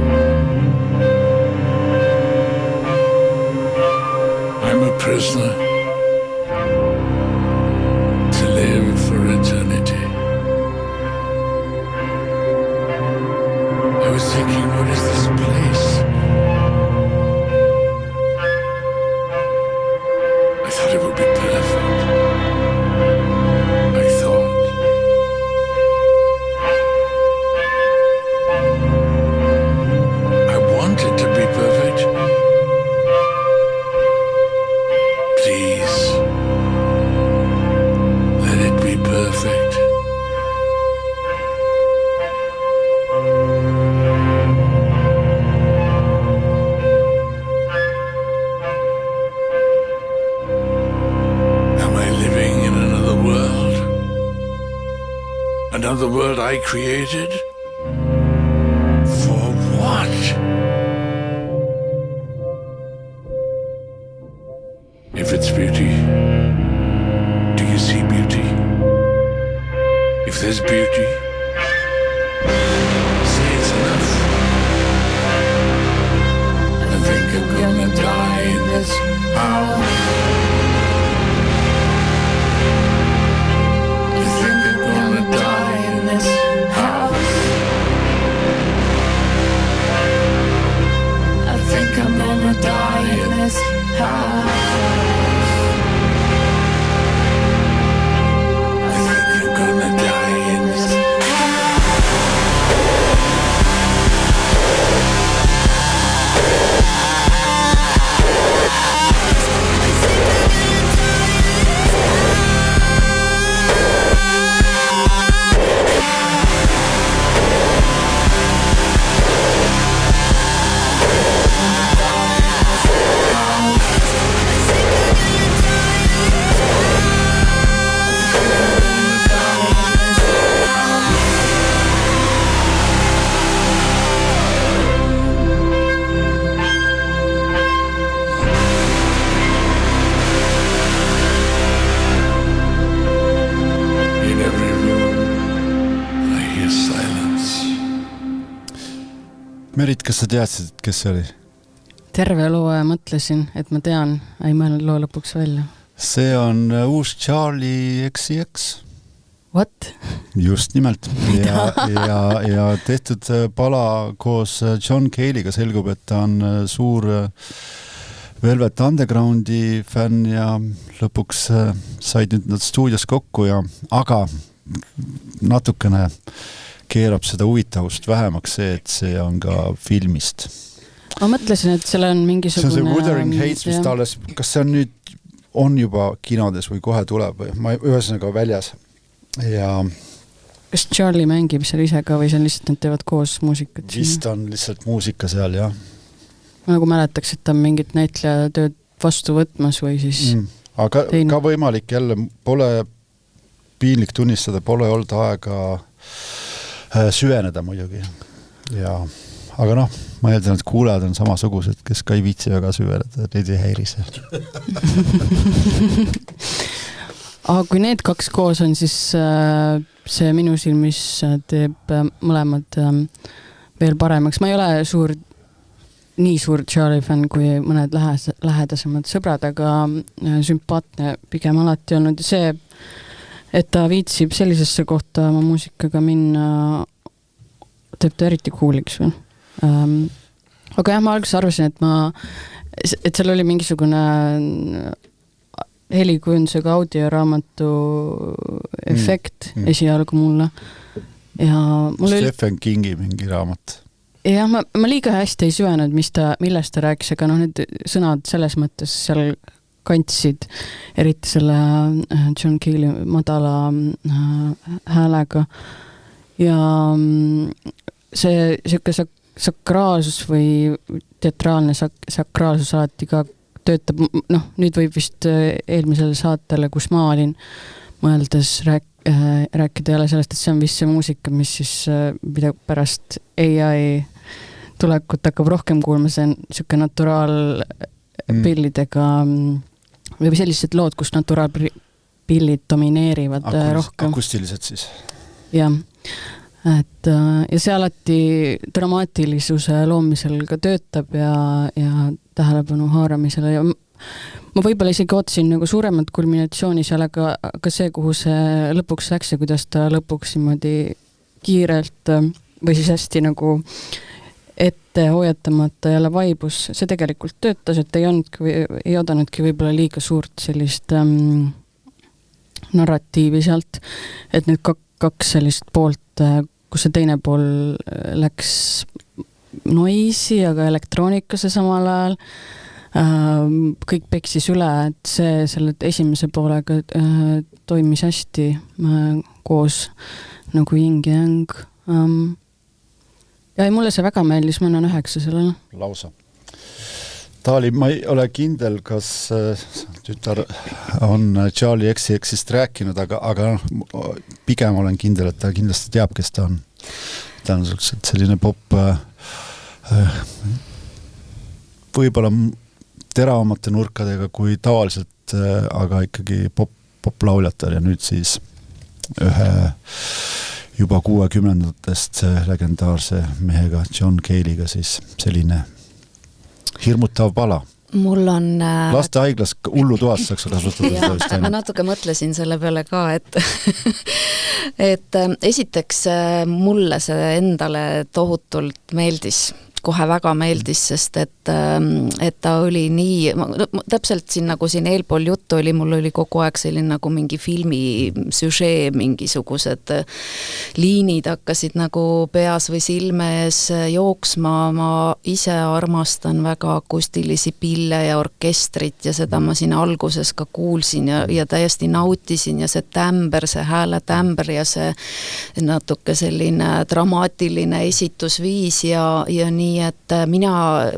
I'm a prisoner for eternity. I was thinking, what is this place? I thought it would be perfect. I want it to be perfect. Please. Perfect. Am I living in another world? Another world I created? For what? If it's beauty, do you see beauty? If there's beauty, say it's enough. I think I'm gonna die in this house. I think I'm gonna die in this house. I think I'm gonna die in this house. Merit, kas sa teadsid, kes see oli? Terve loo mõtlesin, et ma tean, ei mõelnud loo lõpuks välja. See on uus Charlie XCX. What? Just nimelt. Ja tehtud pala koos John Cale'iga selgub, et ta on suur Velvet Undergroundi fänn ja lõpuks said nüüd nad stuudios kokku aga natukene keerab seda huvitavust vähemaks see, et see on ka filmist. Ma mõtlesin, et seal on mingisugune... See on see Wuthering Heights, mis ta alles... Kas see on nüüd on juba kinodes või kohe tuleb või? Ma ühesõnaga väljas. Ja... Kas Charlie mängib seal ise ka või see on lihtsalt, nad teevad koos muusikat? Vist on lihtsalt muusika seal, jah. Ma nagu mäletaks, et ta on mingit näitleja tööd vastu võtmas või siis... Aga ka võimalik jälle, pole piinlik tunnistada, pole olnud aega süveneda muidugi. Aga ma eeldan, et kuulajad on samasugused, kes ka ei viitsi väga süveneda, neid ei häirise. Aga kui need kaks koos on, siis see minu silmis teeb mõlemad veel paremaks. Ma ei ole nii suur Charlie fänn kui mõned lähedasemad sõbrad, aga sümpaatne pigem alati olnud. See, et ta viitsib sellisesse kohta oma muusikaga minna, teeb ta eriti cooliks veel. Aga jah, ma alguses arvasin, et seal oli mingisugune helikujundusega audioraamatu efekt esialgu mulle. Ja mulle Stephen Kingi mingi raamat. Jah, ma liiga hästi ei süvenud, millest ta rääkis, aga need sõnad selles mõttes seal kantsid, eriti selle John Cale'i madala häälega. Ja see siuke sakraalsus või teatraalne sakraalsus alati ka töötab, nüüd võib vist eelmisele saatele, kus ma olin mõeldes rääkida jälle sellest, et see on vist see muusika, mis siis mida pärast AI tulekut hakkab rohkem kuulma, see on siuke naturaalpillidega või sellised lood, kus naturaalpillid domineerivad rohkem. Akustilised siis. Jah, ja see alati dramaatilisuse loomisel ka töötab ja tähelepanu haaramisele ja ma võib-olla isegi otsin nagu suuremat kulminatsiooni seal, aga see, kuhu see lõpuks läks ja kuidas ta lõpuks niimoodi kiirelt või siis hästi nagu ette hoiatamata jälle vaibus, see tegelikult töötas, et ei odanudki võib-olla liiga suurt sellist narratiivi sealt, et nüüd kaks sellist poolt, kus see teine pool läks noisi, aga elektroonikasse samal ajal, kõik peksis üle, et see selle esimese poolega toimis hästi koos nagu yin ja yang. Ja mulle see väga meeldis, ma annan 9 sellele. Lausa. Taali, ma ei ole kindel, kas tütar on Charlie XCX-ist rääkinud, aga pigem olen kindel, et ta kindlasti teab, kes ta on. Ta on selline pop võib-olla teravamate nurkadega kui tavaliselt, aga ikkagi pop-lauljatel ja nüüd siis ühe juba 60-ndatest legendaarse mehega John Cale'iga siis selline hirmutav pala. Mul on... Laste haiglas hullu toast saaks kasutada. Ma natuke mõtlesin selle peale ka, et esiteks mulle see endale tohutult meeldis, kohe väga meeldis, sest et ta oli nii, täpselt siin nagu siin eelpool juttu oli, mul oli kogu aeg selline nagu mingi filmi süžee, mingisugused liinid hakkasid nagu peas või silme ees jooksma, ma ise armastan väga akustilisi pille ja orkestrit ja seda ma siin alguses ka kuulsin ja täiesti nautisin ja see tämber, see hääle tämber ja see natuke selline dramaatiline esitusviis ja nii, et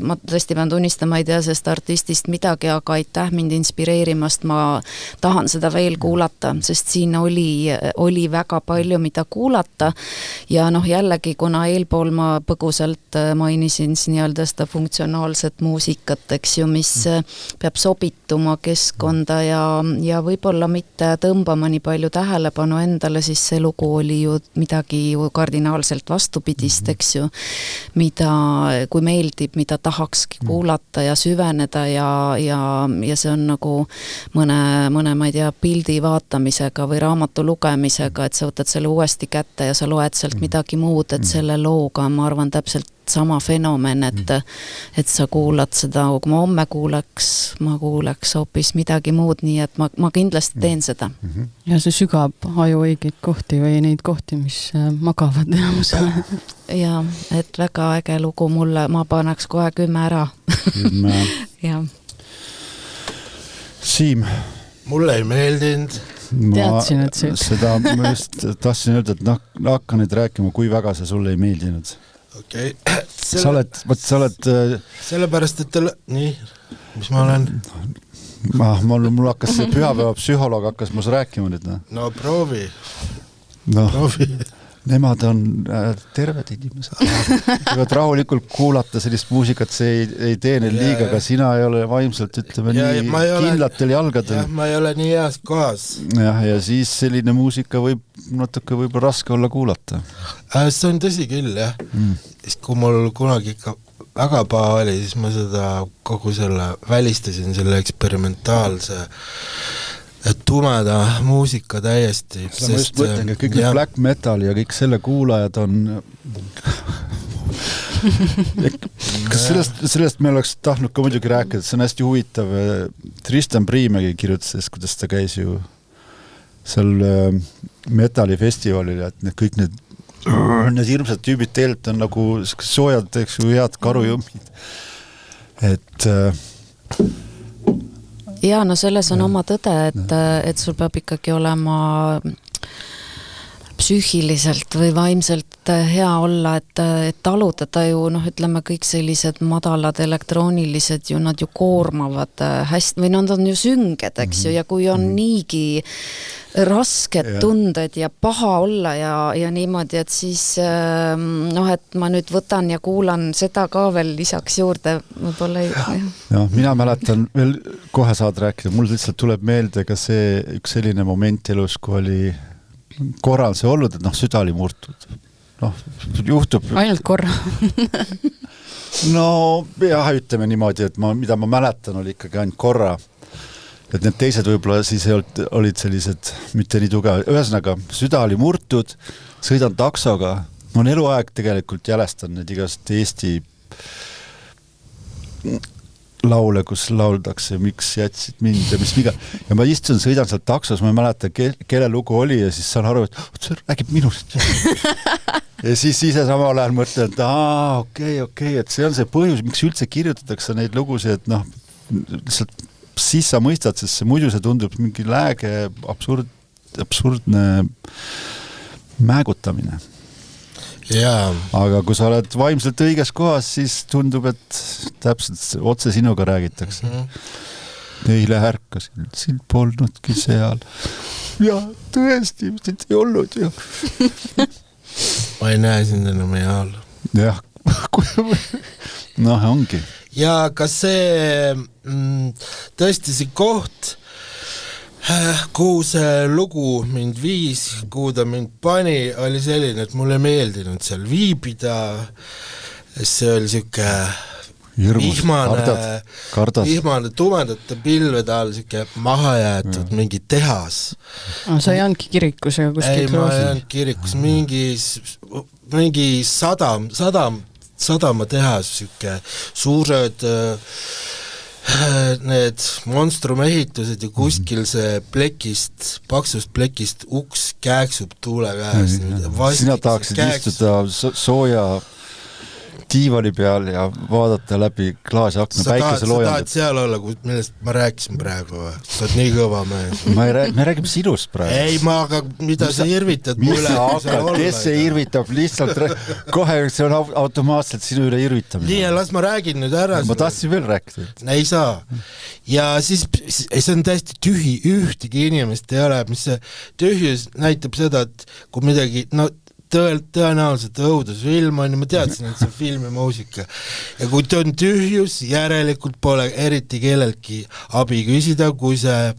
ma tõesti pean tunnistama, ei tea sest artistist midagi, aga aitäh mind inspireerimast, ma tahan seda veel kuulata, sest siin oli väga palju, mida kuulata ja jällegi, kuna eelpool ma põgusalt mainisin nii-öelda seda funktsionaalset muusikat, eks ju, mis peab sobituma keskkonda ja võib-olla mitte tõmbama nii palju tähelepanu endale, siis see lugu oli ju midagi ju kardinaalselt vastupidist, eks ju, mida kui meeldib, mida tahakski kuulata ja süveneda ja see on nagu mõne, ma ei tea, pildi vaatamisega või raamatu lugemisega, et sa võtad selle uuesti kätte ja sa loed sealt midagi muud, et selle looga ma arvan täpselt sama fenomen, et sa kuulad seda, kui ma homme ma kuuleks hoopis midagi muud, nii et ma kindlasti teen seda. Ja see sügab aju õigeid kohti või neid kohti, mis magavad enamusele. Ja, et väga äge lugu mulle, ma paneks kohe 10 ära. Ja. Siim. Mulle ei meeldinud. Teadsin, et see. Seda ma just tahtsin öelda, et hakka nüüd rääkima, kui väga see sulle ei meeldinud. Okay. Sa oled sellepärast, et nii, mis ma olen? Mul hakkas see pühapäeva psühholoog hakkas mul rääkima nüüd. No proovi. Proovi. Nemad on terved inimesed. Võivad rahulikult kuulata sellist muusikat, see ei tee neil liiga, aga sina ei ole vaimselt, ütleme nii kindlatel jalgadel. Ja, ma ei ole nii heas kohas. Ja siis selline muusika võib natuke võib-olla raske olla kuulata. See on tõsi küll, jah. Kui mul kunagi ikka väga paha oli, siis ma seda kogu selle välistasin, selle eksperimentaalse tumeda muusika täiesti. Ma just mõtlen, et kõik black metal ja kõik selle kuulajad on kas sellest me oleks tahtnud ka muidugi rääkida, see on hästi huvitav. Tristan Priimägi kirjutas, kuidas ta käis ju seal metallifestivalil, et kõik need hirmsad tüübid teelt on nagu soojad, eks ju, head karujummid. Et ja no selles on oma tõde, et sul peab ikkagi olema psüühiliselt või vaimselt hea olla, et talutada ju, ütleme kõik sellised madalad elektroonilised ju, nad ju koormavad hästi, või nad on ju sünged, eks ju, ja kui on niigi rasked tunded ja paha olla ja niimoodi, et siis et ma nüüd võtan ja kuulan seda ka veel lisaks juurde, võib-olla mina mäletan veel, kohe saad rääkida, mul lihtsalt tuleb meelde ka see üks selline moment elus, kui oli korral see olnud, et süda oli murtud. Juhtub. Ainult korra. Ütleme niimoodi, et mida ma mäletan, oli ikkagi ainult korra. Et need teised võib-olla siis olid sellised mitte nii tugevad. Ühesõnaga, süda oli murtud, sõidan taksoga. Ma on eluaeg tegelikult jälestan need igast Eesti laule, kus lauldakse, miks jätsid mind ja mis viga. Ja ma istun, sõidan seal taksos, ma ei mäleta, kelle lugu oli ja siis saan aru, et see räägib minust. Ja siis ise samal ajal mõtlen, et okei, et see on see põhjus, miks üldse kirjutatakse neid lugusid, et lihtsalt siis sa mõistad, sest see muidu see tundub mingi lääge, absurdne määgutamine. Jaa. Aga kui sa oled vaimselt õiges kohas, siis tundub, et täpselt otse sinuga räägitakse. Eile ärkasin, siin polnudki seal. Ja tõesti, sind ei olnud ju. Ma ei näe sind enam ei all. Jah, ongi. Ja kas see tõesti see koht, kuhu see lugu mind viis, kuhu ta mind pani, oli selline, et mulle meeldinud seal viibida. See oli siuke vihmane tumedate pilvede all, siuke maha jäetud mingi tehas. Sa ei andki kirikusega kuskil? Ei, ma ei andki kirikus, mingi sadama tehas, siuke suured need monstrumehitused ja kuskil see paksust plekist uks kääksub tuule käes. Sina tahaksid istuda sooja tiivali peal ja vaadata läbi klaasi akna päikese loojandad. Sa tahad seal olla, millest ma rääkisin praegu? Sa oled nii kõva mees. Me räägime sinust praegu. Ei, aga mida sa irvitad mulle? Kes see irvitab? Lihtsalt kohe see on automaatselt sinu üle irvitamine. Nii, ja las ma räägin nüüd ära. Ma tahtsin veel rääkida. Ei saa. Ja siis see on täiesti tühi, ühtegi inimest ei ole, mis see tühjus näitab seda, et kui midagi, tõenäoliselt õudusfilm on ja ma teadsin, et see film ja muusika. Ja kui ta on tühjus, järelikult pole eriti kelleltki abi küsida, kui see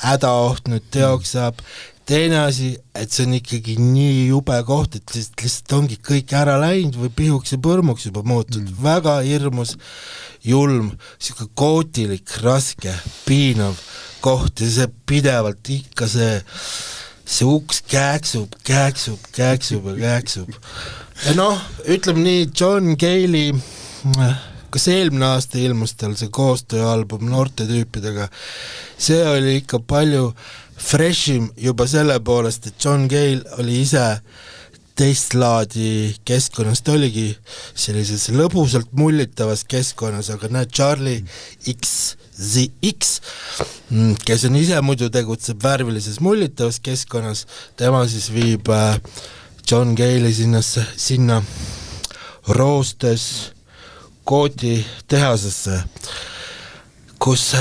hädaoht nüüd teoks saab. teine asi, et see on ikkagi nii jube koht, et lihtsalt ongi kõik ära läinud või pihuks ja põrmuks juba muutud, väga hirmus, julm, siuke kootilik, raske, piinav koht ja see pidevalt ikka see uks kääksub ja kääksub. Ja noh, ütleme nii, John Cale'i, kas eelmine aasta ilmus tal see koostööalbum noorte tüüpidega, see oli ikka palju freshim juba selle poolest, et John Cale oli ise teist laadi keskkonnas, ta oligi sellises lõbusalt mullitavas keskkonnas, aga näed, Charlie XZX, kes on ise muidu tegutseb värvilises mullitavas keskkonnas, tema siis viib John Cale'i sinna roostes kooti tehasesse, kus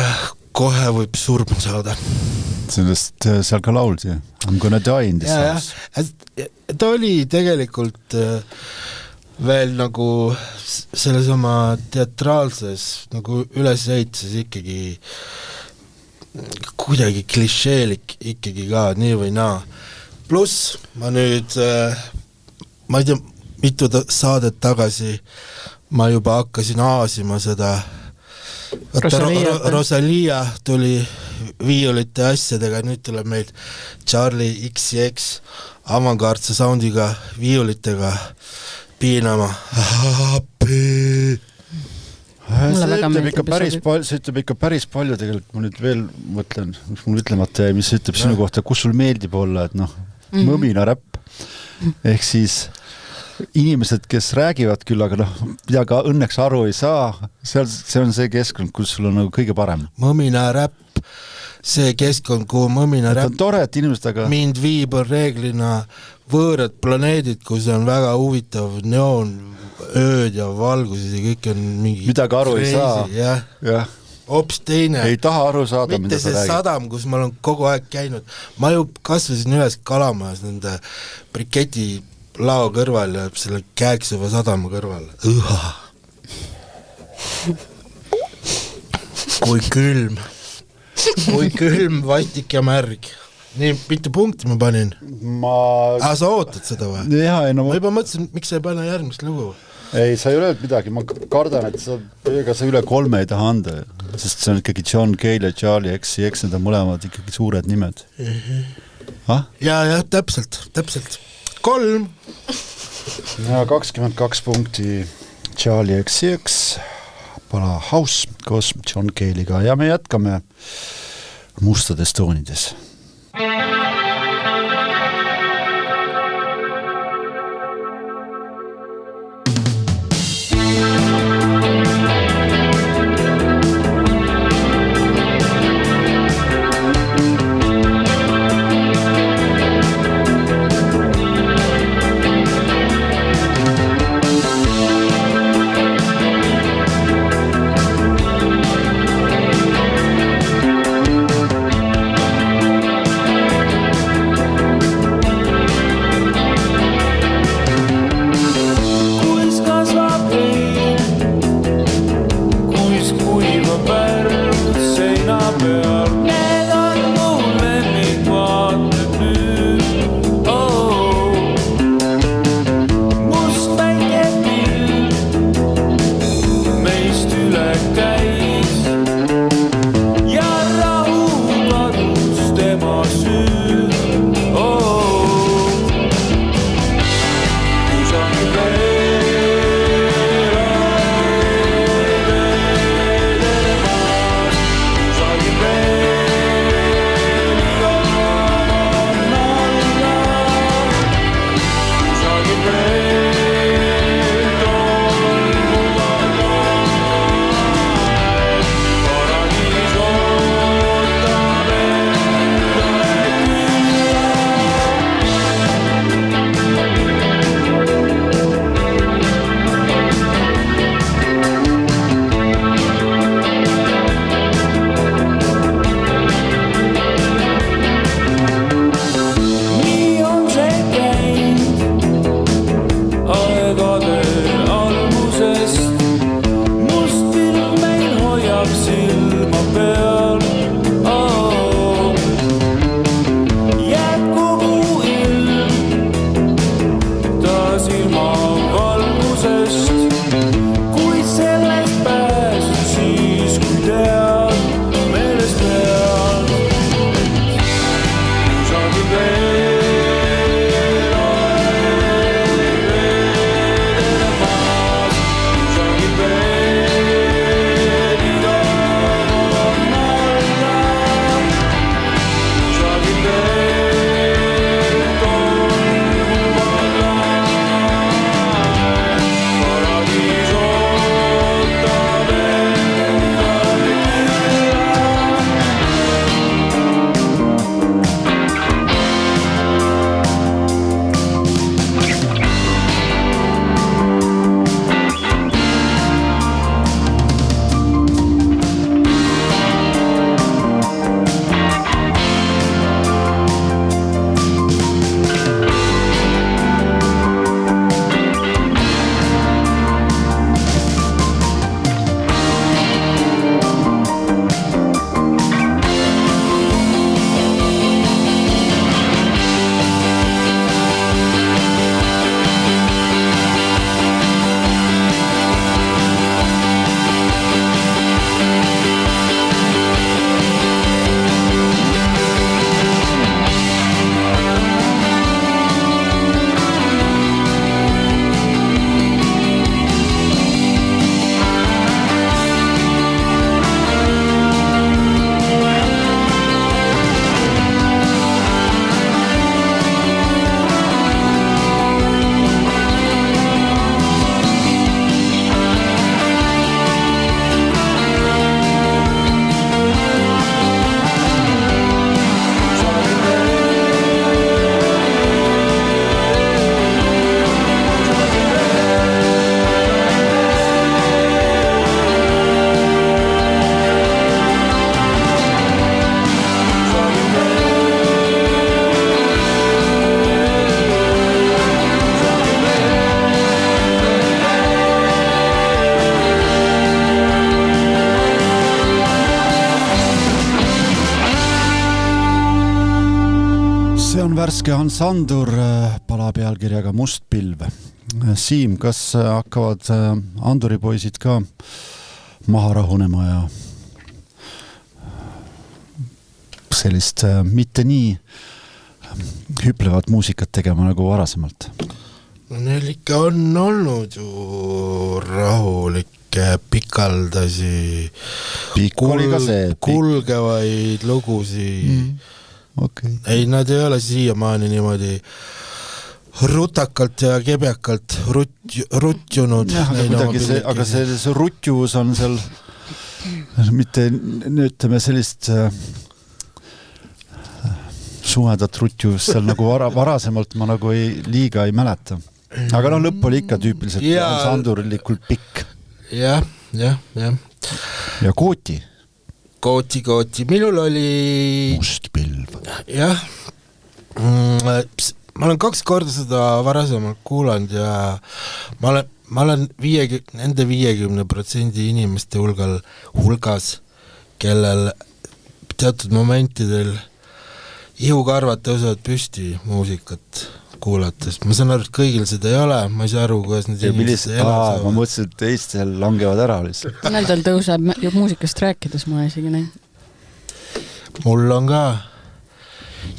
kohe võib surma saada. Sellest seal ka laulsi, I'm gonna die in this house. Ta oli tegelikult veel nagu selles oma teatraalses nagu ülesehituses ikkagi kuidagi klišeelik ikkagi ka, nii või naa. Pluss ma nüüd, ma ei tea, mitu saadet tagasi ma juba hakkasin aasima seda Rosalia tuli viiulite asjadega, nüüd tuleb meil Charlie XCX avantgaardse soundiga viiulitega piinama. See ütleb ikka päris palju tegelikult, ma nüüd veel mõtlen, mis mul ütlemata jäi, mis ütleb sinu kohta, kus sul meeldib olla, et noh, mõmina räpp, ehk siis inimesed, kes räägivad küll, aga noh, mida ka õnneks aru ei saa, see on see keskkond, kus sul on nagu kõige parem. Mõmina räpp, see keskkond, kuhu mõmina räpp tore, et inimesed aga mind viib on reeglina võõrad planeedid, kus on väga huvitav neoon, ööd ja valgused ja kõik on mingi midagi aru ei saa. Jah. Hops teine. Ei taha aru saada, mida sa räägid. Mitte see sadam, kus ma olen kogu aeg käinud. Ma ju kasvasin üles Kalamajas nende briketi lao kõrval ja selle kääksuva sadama kõrval. Kui külm, vastik ja märg. Nii, mitu punkti ma panin? Sa ootad seda või? Ma juba mõtlesin, miks sa ei pane järgmist lugu? Ei, sa ei ole öelnud midagi, ma kardan, et sa üle 3 ei taha anda, sest see on ikkagi John Cale ja Charlie XCX, need on mõlemad ikkagi suured nimed. Ja, täpselt. 3. Ja 22 punkti Charlie XCX, pala House koos John Cale'iga ja me jätkame mustades toonides. värske Ansandur pala pealkirjaga Must pilv. Siim, kas hakkavad Anduri poisid ka maha rahunema ja sellist mitte nii hüplevat muusikat tegema nagu varasemalt? No neil ikka on olnud ju rahulikke pikaldasi, kulgevaid lugusi. Okay. Ei, nad ei ole siiamaani niimoodi rutakalt ja kebjakalt rutjunud. Aga see rutjuvus on seal mitte, ütleme, sellist suhedat rutjuvust seal nagu varasemalt ma nagu liiga ei mäleta. Aga lõpp oli ikka tüüpiliselt Ansandurlikult pikk. Jah. Ja Kooti. Kooti. Minul oli... Must pilv. Jah. Ma olen 2 korda seda varasemalt kuulanud ja ma olen nende 50% inimeste hulgas, kellel teatud momentidel ihukarvad tõusevad püsti muusikat kuulates. Ma saan aru, et kõigil seda ei ole, ma ei saa aru, kuidas need inimesed elavad. Ma mõtlesin, et teistel langevad ära lihtsalt. Nendel tõuseb muusikast rääkides, ma isegi näin. Mul on ka.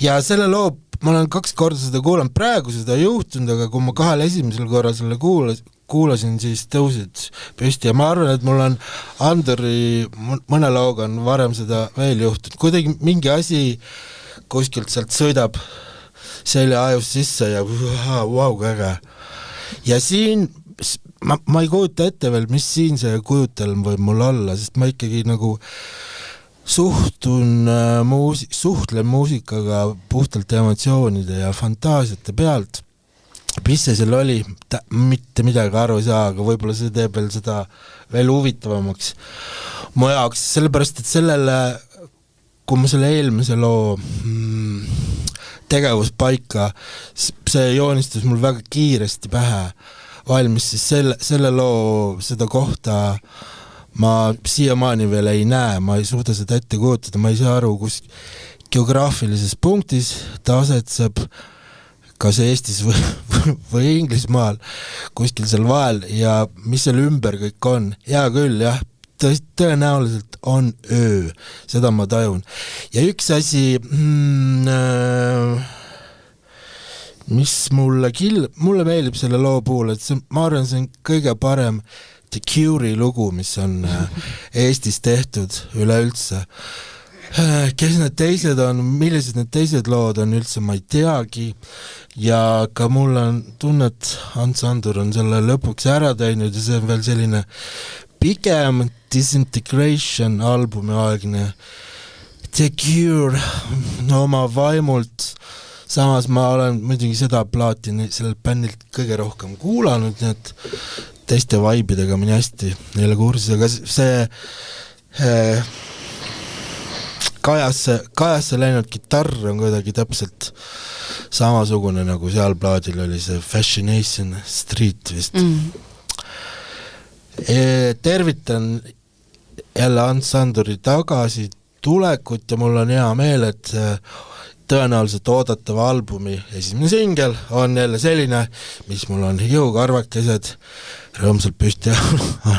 Ja selle loo, ma olen 2 korda seda kuulanud, praegu seda ei juhtunud, aga kui ma 2 esimesel korral selle kuulasin, siis tõusid püsti ja ma arvan, et mul on Anduri mõne looga on varem seda veel juhtunud. Kuidagi mingi asi kuskilt sealt sõidab selja ajus sisse ja vau, äge. Ja siin ma ei kujuta ette veel, mis siin see kujutelm võib mul olla, sest ma ikkagi nagu suhtlen muusikaga puhtalt emotsioonide ja fantaasiate pealt. Mis see seal oli? Mitte midagi aru ei saa, aga võib-olla see teeb veel seda veel huvitavamaks mu jaoks, sellepärast, et sellele, kui ma selle eelmise loo tegevuspaika, see joonistus mul väga kiiresti pähe valmis, siis selle loo seda kohta ma siiamaani veel ei näe, ma ei suuda seda ette kujutada, ma ei saa aru, kus geograafilises punktis ta asetseb, kas Eestis või Inglismaal, kuskil seal vahel ja mis seal ümber kõik on. Hea küll, jah, tõenäoliselt on öö, seda ma tajun. Ja üks asi, mis mulle meeldib selle loo puhul, et ma arvan, see on kõige parem The Cure'i lugu, mis on Eestis tehtud üleüldse. Kes need teised on, millised need teised lood on üldse, ma ei teagi ja ka mul on tunne, et Ansandur on selle lõpuks ära teinud ja see on veel selline pigem Disintegration albumi aegne The Cure oma vaimult, samas ma olen muidugi seda plaati sellel bändilt kõige rohkem kuulanud, nii et teiste vaibidega minu hästi neile kursis, aga see kajasse läinud kitarr on kuidagi täpselt samasugune nagu seal plaadil oli see Fascination Street vist. Tervitan jälle Ansanduri tagasi tulekut ja mul on hea meel, et tõenäoliselt oodatava albumi esimene singel on jälle selline, mis mul on jõukarvakesed rõõmsalt püsti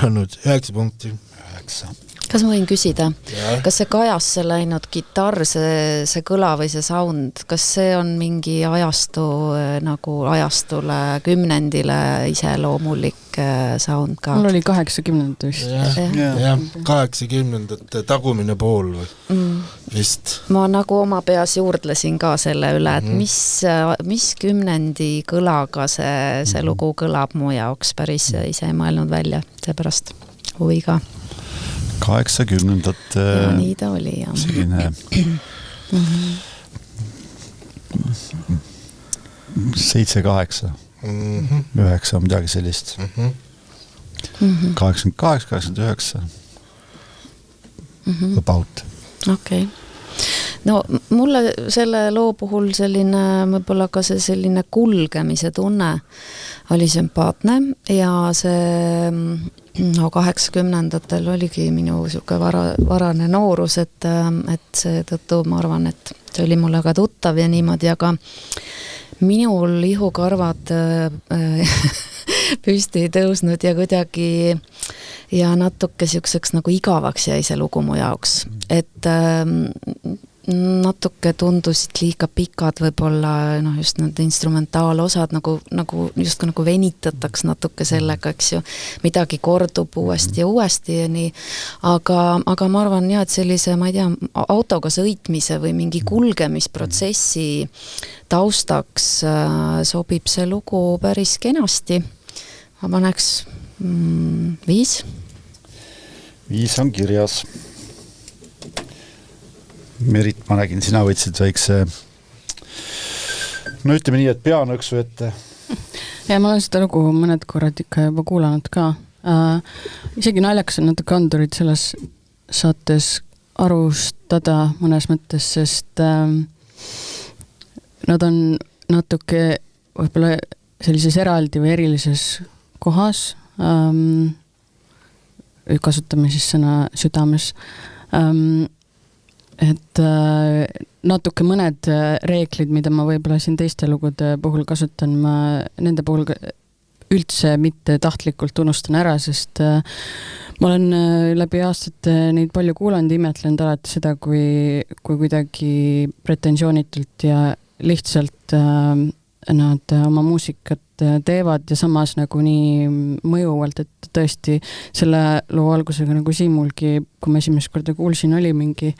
olnud 9 punkti. 9. Kas ma võin küsida, kas see kajasse läinud kitarr, see kõla või see sound, kas see on mingi nagu ajastule 10-ndile iseloomulik sound ka? Mul oli 80 vist. Jah, 80-ndate tagumine pool vist. Ma nagu oma peas juurdlesin ka selle üle, et mis 10-ndi kõlaga see lugu kõlab mu jaoks päris ise mõelnud välja, seepärast huvi ka. 80-ndate nii ta oli, jah. Selline 7-8 9 midagi sellist 88-89 about. Okei. No mulle selle loo puhul selline, võib-olla ka see selline kulgemise tunne oli sümpaatne ja see 80-ndatel oligi minu siuke varane noorus, et see tõttu ma arvan, et see oli mulle ka tuttav ja niimoodi, aga minul ihukarvad püsti ei tõusnud ja kuidagi ja natuke siukseks nagu igavaks jäi see lugu mu jaoks, et natuke tundusid liiga pikad võib-olla just need instrumentaalosad nagu just nagu venitataks natuke sellega, eks ju, midagi kordub uuesti ja uuesti ja nii, aga ma arvan jah, et sellise, ma ei tea, autoga sõitmise või mingi kulgemisprotsessi taustaks sobib see lugu päris kenasti. Ma paneks 5. 5 on kirjas. Merit, ma nägin, sina võtsid väikse, no ütleme nii, et peanõksu ette. Ja ma olen seda lugu mõned korrad ikka juba kuulanud ka. Isegi naljakas on natuke Andurid selles saates arustada mõnes mõttes, sest nad on natuke võib-olla sellises eraldi või erilises kohas. Kasutame siis sõna südames. Et natuke mõned reeglid, mida ma võib-olla siin teiste lugude puhul kasutan, ma nende puhul üldse mitte tahtlikult unustan ära, sest ma olen läbi aastate neid palju kuulanud, imetlenud alati seda, kui kuidagi pretensioonitult ja lihtsalt nad oma muusikat teevad ja samas nagu nii mõjuvalt, et tõesti selle loo algusega nagu Siimulgi, kui ma esimest korda kuulsin, oli mingi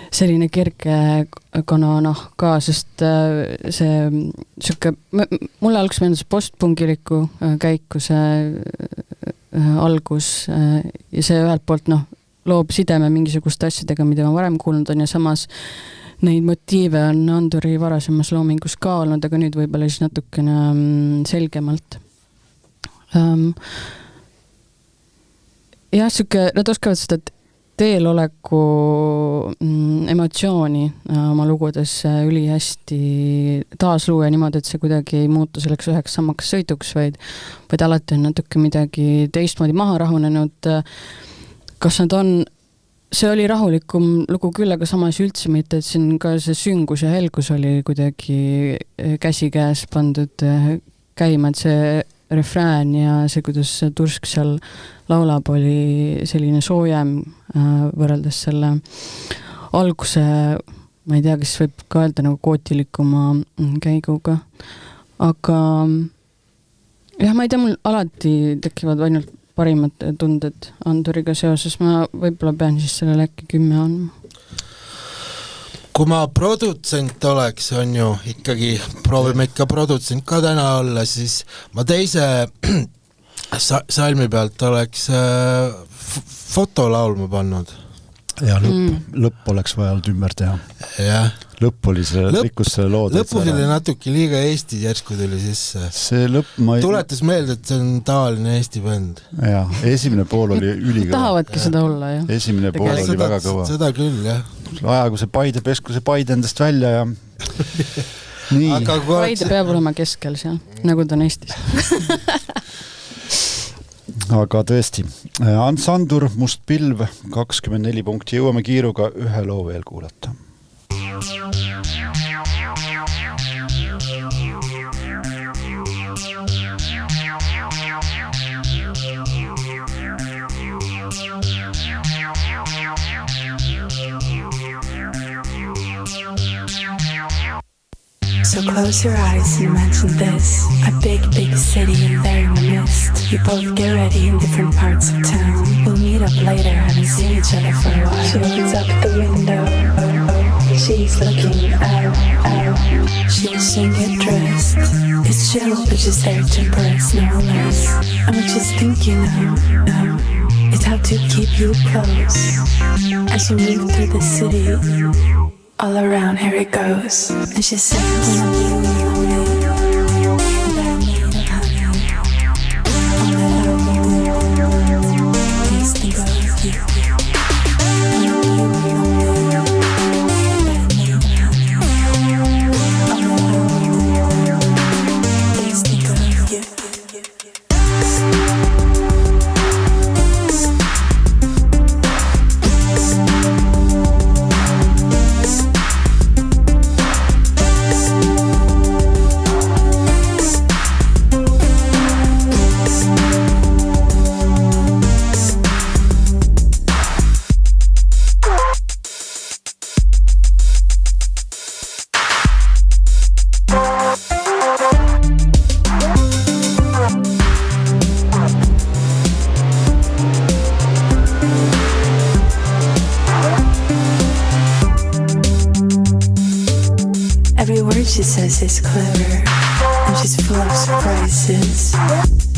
selline kerge kanana ka, sest see siuke, mulle alguses meenus postpungiliku käiku see algus ja see ühelt poolt loob sideme mingisuguste asjadega, mida ma varem kuulnud on ja samas neid motiive on Anduri varasemas loomingus ka olnud, aga nüüd võib-olla siis natukene selgemalt. Jah, siuke, nad oskavad seda teeloleku emotsiooni oma lugudes üli hästi taasluua niimoodi, et see kuidagi ei muutu selleks üheks samaks sõiduks, vaid alati on natuke midagi teistmoodi maha rahunenud. Kas nad on, see oli rahulikum lugu küll, aga samas üldse mitte, et siin ka see süngus ja helgus oli kuidagi käsikäes pandud käima, et see refrään ja see, kuidas Tursk seal laulab, oli selline soojem võrreldes selle alguse, ma ei tea, kas võib ka öelda nagu kootilikuma käiguga. Aga jah, ma ei tea, mul alati tekivad ainult parimad tunded Anduriga seoses, ma võib-olla pean siis sellele äkki 10 andma. Kui ma produtsent oleks, on ju, ikkagi proovime ikka produtsent ka täna olla, siis ma teise salmi pealt oleks fotolaulma pannud. Ja lõpp oleks vaja olnud ümber teha. Jah. Lõpp oli see, rikkus selle lood. Lõpus oli natuke liiga Eesti järsku tuli sisse. See lõpp ma ei... Tuletas meelde, et see on tavaline Eesti bänd. Ja, esimene pool oli ülikõva. Tahavadki seda olla, jah. Esimene pool oli väga kõva. Seda küll, jah. Ajagu see Paide pesku, see Paide endast välja ja... Nii. Paide peab olema keskel seal, nagu ta on Eestis. Aga tõesti, Ants Andur, Must pilv, 24 punkti, jõuame kiiruga ühe loo veel kuulata. So close your eyes and imagine this. A big, big city and there in the mist. You both get ready in different parts of town. We'll meet up later, haven't seen each other for a while. She opens up the window. She's looking out. She doesn't get dressed. It's chill, but she's there to impress, no less. And what she's thinking of is how to keep you close. As you move through the city, all around, here it goes. And she says, when I'm lonely, that I'm made of honey. All that I want is think of you. When I'm lonely, that I'm made of honey. All that I want is think of you. she says is clever, and she's full of surprises.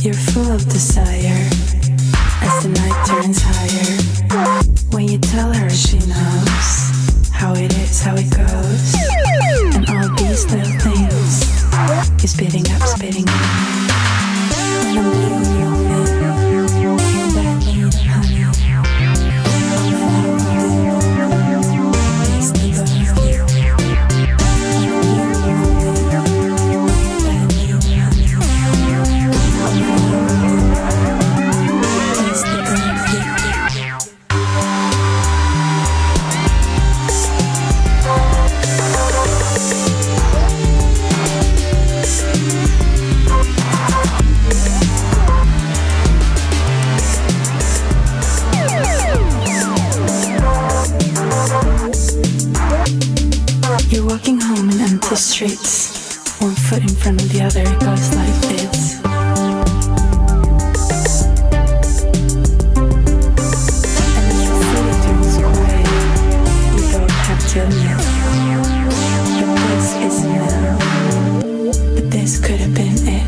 You're full of desire as the night turns higher. When you tell her, she knows how it is, how it goes, and all these little things you're spitting up, spitting in. When I'm blue, and I need honey. You're walking home in empty streets, one foot in front of the other, it goes like this. And as the city turns quiet, we both have to admit that this isn't now, but this could have been it.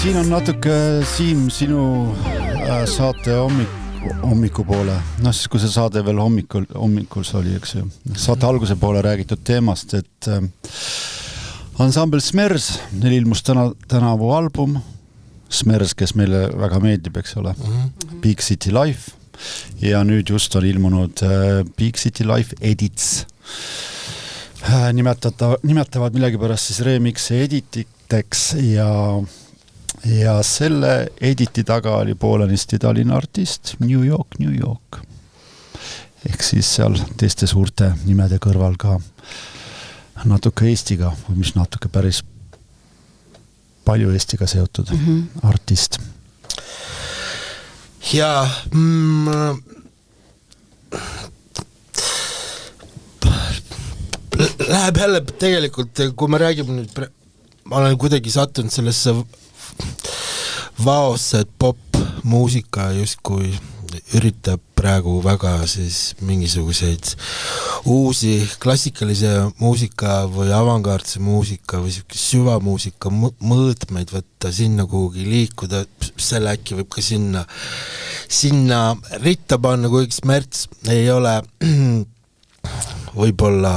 Siin on natuke, Siim, sinu saate hommikupoole, siis kui see saade veel hommikul oli, eks ju, saate alguse poole räägitud teemast, et ansambel Smers, neil ilmus tänavu album, Smers, kes meile väga meeldib, eks ole, Big City Life, ja nüüd just on ilmunud Big City Life Edits. Nimetavad millegipärast siis remixi edititeks ja selle editi taga oli poolenisti Tallinna artist New York. Ehk siis seal teiste suurte nimede kõrval ka natuke Eestiga, või mis natuke päris palju Eestiga seotud artist. Ja läheb jälle tegelikult, kui me räägime nüüd, ma olen kuidagi sattunud sellesse vaosse, et pop-muusika justkui üritab praegu väga siis mingisuguseid uusi klassikalise muusika või avangardse muusika või süvamuusika mõõtmeid võtta, sinna kuhugi liikuda, selle äkki võib ka sinna ritta panna, kuigi Smerts ei ole võib-olla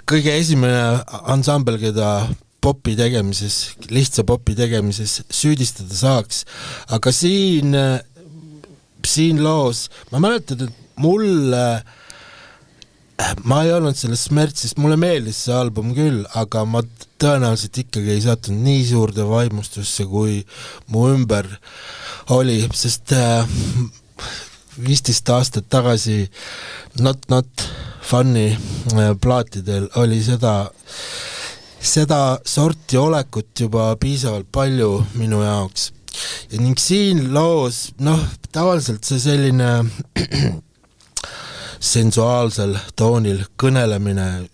kõige esimene ansambel, keda popi tegemises, lihtsa popi tegemises süüdistada saaks, aga siin loos, ma mäletan, et mulle, ma ei olnud selles Smertsist, mulle meeldis see album küll, aga ma tõenäoliselt ikkagi ei sattunud nii suurde vaimustusse, kui mu ümber oli, sest 15 aastat tagasi Not Funny plaatidel oli seda sorti olekut juba piisavalt palju minu jaoks. Ja ning siin loos, tavaliselt see selline sensuaalsel toonil kõnelemine,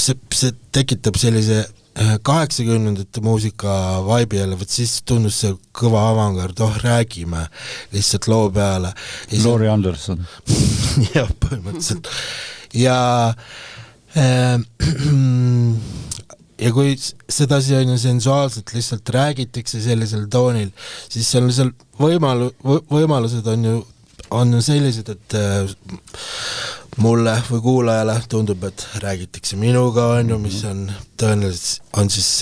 see tekitab sellise 80-ndate muusika vibe jälle, võt siis tundus see kõva avangard, räägime lihtsalt loo peale. Laurie Anderson. Jah, põhimõtteliselt. Ja kui sedasi on ju sensuaalselt lihtsalt räägitakse sellisel toonil, siis seal võimalused on ju sellised, et mulle või kuulajale tundub, et räägitakse minuga, on ju, mis on tõenäoliselt on siis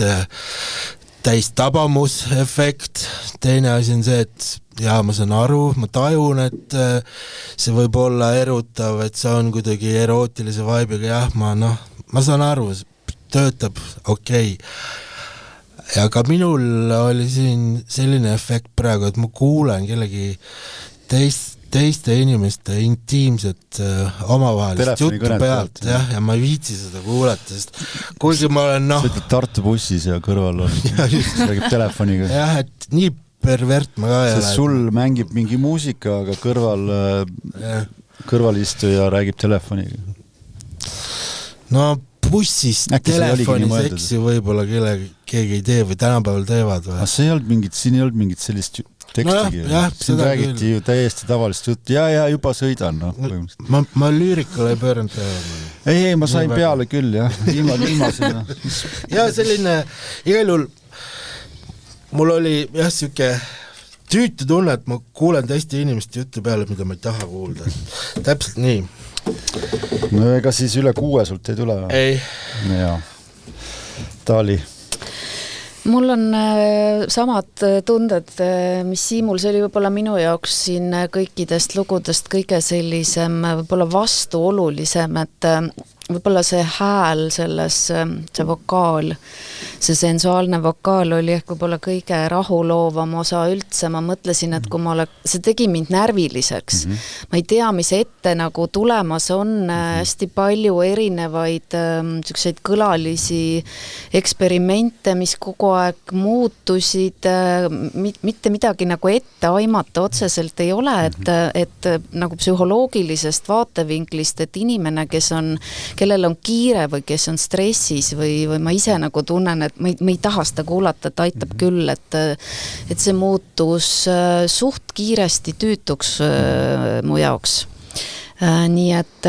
täis tabamusefekt. Teine asi on see, et ma saan aru, ma tajun, et see võib olla erutav, et see on kuidagi erootilise vibe'iga, ma saan aru, töötab okei. Ja ka minul oli siin selline efekt praegu, et ma kuulen kellegi teiste inimeste intiimset omavahelist juttu pealt, ja ma ei viitsi seda kuulata, sest kuigi ma olen sa ütled Tartu bussis ja kõrval on, räägib telefoniga. Jah, et nii pervert ma ka ei ole. Sul mängib mingi muusika, aga kõrvalistuja räägib telefoniga. No bussist telefoniseksi võib-olla keegi ei tee või tänapäeval teevad või? See ei olnud siin ei olnud mingit sellist tekstigi. Siin räägiti ju täiesti tavalist juttu. Ja juba sõidan. Ma lüürikale ei pööranud peale. Ei, ma sain peale küll, jah. Viimasena. Ja selline, igal juhul mul oli jah siuke tüütu tunne, et ma kuulen teiste inimeste juttu peale, mida ma ei taha kuulda. Täpselt nii. No ega siis üle 6 sult ei tule? Ei. Jaa. Taali. Mul on samad tunded, mis Siimul, see oli võib-olla minu jaoks siin kõikidest lugudest kõige sellisem, võib-olla vastuolulisem, et võib-olla see hääl selles, see vokaal, see sensuaalne vokaal oli ehk võib-olla kõige rahuloovam osa üldse. Ma mõtlesin, et kui see tegi mind närviliseks. Ma ei tea, mis ette nagu tulemas on, hästi palju erinevaid selliseid kõlalisi eksperimente, mis kogu aeg muutusid, mitte midagi nagu ette aimata otseselt ei ole, et nagu psühholoogilisest vaatevinklist, et inimene, kellel on kiire või kes on stressis või ma ise nagu tunnen, et ma ei taha seda kuulata, et aitab küll, et see muutus suht kiiresti tüütuks mu jaoks. Nii et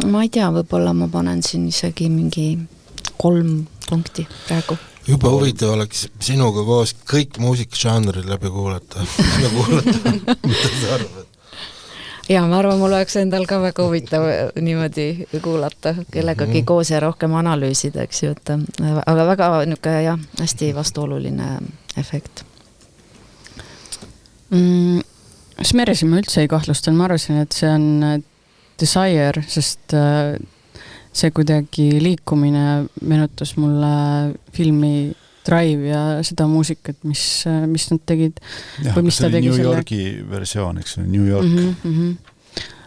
ma ei tea, võib-olla ma panen siin isegi mingi 3 punkti praegu. Juba huvitav oleks sinuga koos kõik muusikažanrid läbi kuulata. Mida sa arvad? Ja ma arvan, mul oleks endal ka väga huvitav niimoodi kuulata kellegagi koos ja rohkem analüüsida, eks ju, aga väga niisugune jah, hästi vastuoluline efekt. Smeresi ma üldse ei kahtlustan, ma arvasin, et see on Desire, sest see kuidagi liikumine meenutas mulle filmi Drive ja seda muusikat, mis nad tegid. Jah, või mis ta tegi New Yorki versioon, eks New York.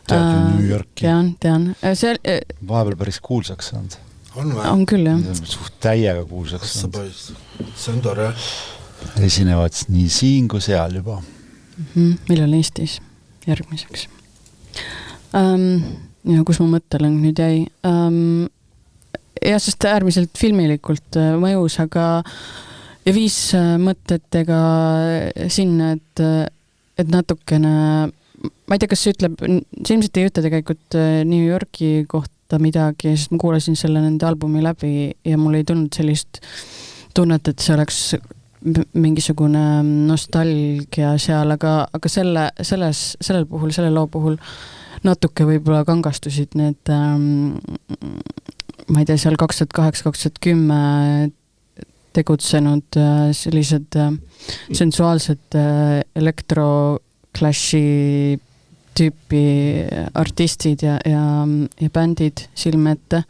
Tead ju New Yorki. Tean. Vahepeal päris kuulsaks saanud. On küll, jah. Suht täiega kuulsaks saanud. See on tore. Esinevad nii siin kui seal juba. Millal Eestis järgmiseks? Ja kus mu mõttelõng nüüd jäi? Ja sest äärmiselt filmilikult mõjus, aga ja viis mõtetega sinna, et natukene, ma ei tea, kas see ütleb, see ilmselt ei ütle tegelikult New Yorki kohta midagi, sest ma kuulasin selle nende albumi läbi ja mul ei tulnud sellist tunnet, et see oleks mingisugune nostalgia seal, aga sellel puhul, selle loo puhul natuke võib-olla kangastusid need ma ei tea, seal 2008-2010 tegutsenud sellised sensuaalsed elektroklashi tüüpi artistid ja bändid silme ette.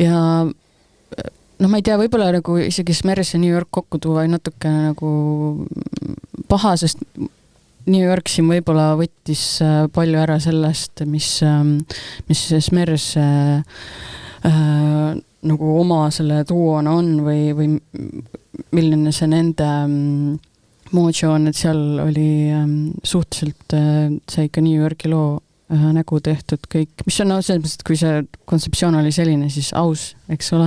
Ja ma ei tea, võib-olla nagu isegi Smeres ja New York kokku tuua natuke nagu paha, sest New York siin võib-olla võttis palju ära sellest, mis Smeres nagu oma selle tuuona on või milline see nende mojo on, et seal oli suhteliselt see ikka New Yorki loo nägu tehtud kõik, mis on selles mõttes, et kui see kontseptsioon oli selline, siis aus, eks ole,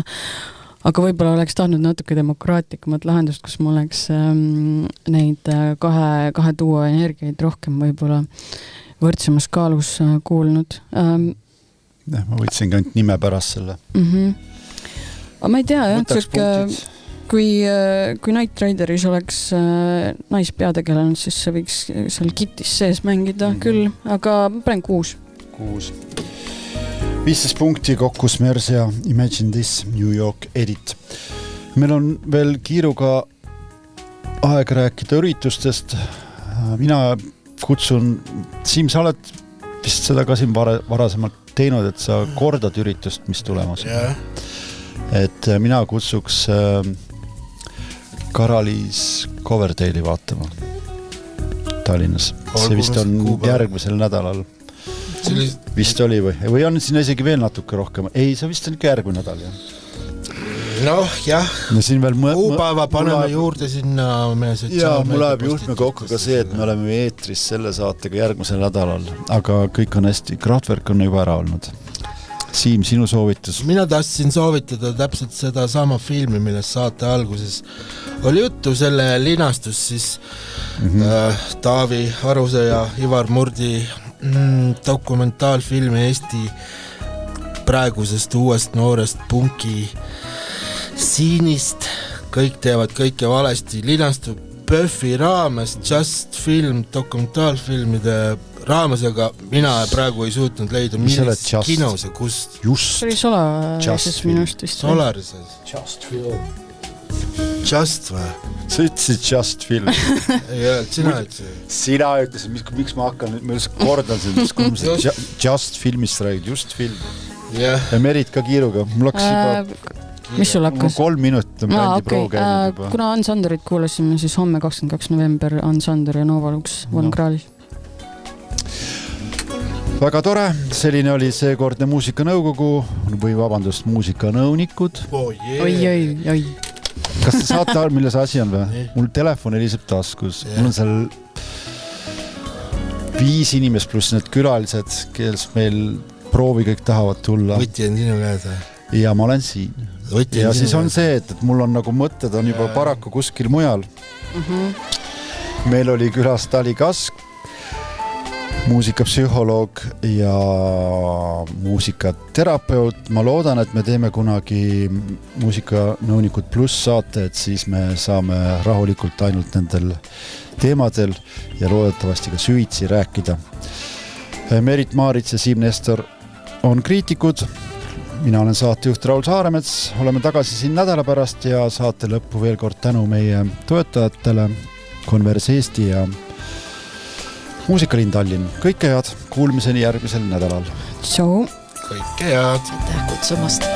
aga võib-olla oleks tahtnud natuke demokraatikumat lahendust, kus ma oleks neid kahe duo energiaid rohkem võib-olla võrdsemas kaalus kuulnud. Ma võtsin ka nime pärast selle. Aga ma ei tea, jah, kui Night Rideris oleks naispeategelenud, siis see võiks seal kitis sees mängida küll, aga ma panen 6. 15 punkti kokku Smers ja Imagine This New York edit. Meil on veel kiiruga aeg rääkida üritustest. Mina kutsun, Siim, sa oled vist seda ka siin varasemalt teinud, et sa kordad üritust, mis tulemas on. Et mina kutsuks Karalis Coverdale'i vaatama Tallinnas. See vist on järgmisel nädalal. Vist oli või on siin isegi veel natuke rohkem? Ei, see vist on ikka järgmine nädal, jah. Noh, jah. Kuupäeva paneme juurde sinna meie sotsiaalmeedia. Ja mul läheb juhtme kokku ka see, et me oleme eetris selle saatega järgmisel nädalal, aga kõik on hästi. Kraftwerk on juba ära olnud. Siim, sinu soovitus? Mina tahtsin soovitada täpselt seda sama filmi, millest saate alguses oli juttu, selle linastus siis Taavi Aruse ja Ivar Murdi dokumentaalfilmi Eesti praegusest uuest noorest punki siinist. Kõik teevad kõike valesti, linastub PÖFFi raames, Just Film dokumentaalfilmide raames, aga mina praegu ei suutnud leida millist kinos ja kust. See oli Solarises minust vist. Solarises. Just Film. Just või? Sa ütlesid Just Film. Ei öelnud, sina ütlesid. Sina ütlesid, miks ma hakkan, ma kordan seda, Just Filmist räägid, Just Film. Ja Merit ka kiiruga. Mul hakkas juba... Mis sul hakkas? 3 minutit on bändi pro käinud juba. Kuna Ansanderit kuulasime, siis homme 22. november Ansander ja Novalux Volgraalis. Väga tore, selline oli seekordne muusikanõukogu või vabandust, muusikanõunikud. Oi. Kas te saate aru, milles asi on või? Mul telefon heliseb taskus. Mul on seal 5 inimest pluss need külalised, kes meil proovi kõik tahavad tulla. Võti on sinu käes. Ja ma olen siin. Ja siis on see, et mul on nagu mõtted on juba paraku kuskil mujal. Meil oli külas Tali Kask, muusikapsühholoog ja muusikaterapeut. Ma loodan, et me teeme kunagi muusikanõunikud pluss saate, et siis me saame rahulikult ainult nendel teemadel ja loodetavasti ka süvitsi rääkida. Merit Maarits ja Siim Nestor on kriitikud. Mina olen saatejuht Raul Saaremets, oleme tagasi siin nädala pärast ja saate lõppu veel kord tänu meie toetajatele, Converse Eesti ja Muusikalinn Tallinn. Kõike head, kuulmiseni järgmisel nädalal. Tšau! Kõike head! Aitäh kutsumast!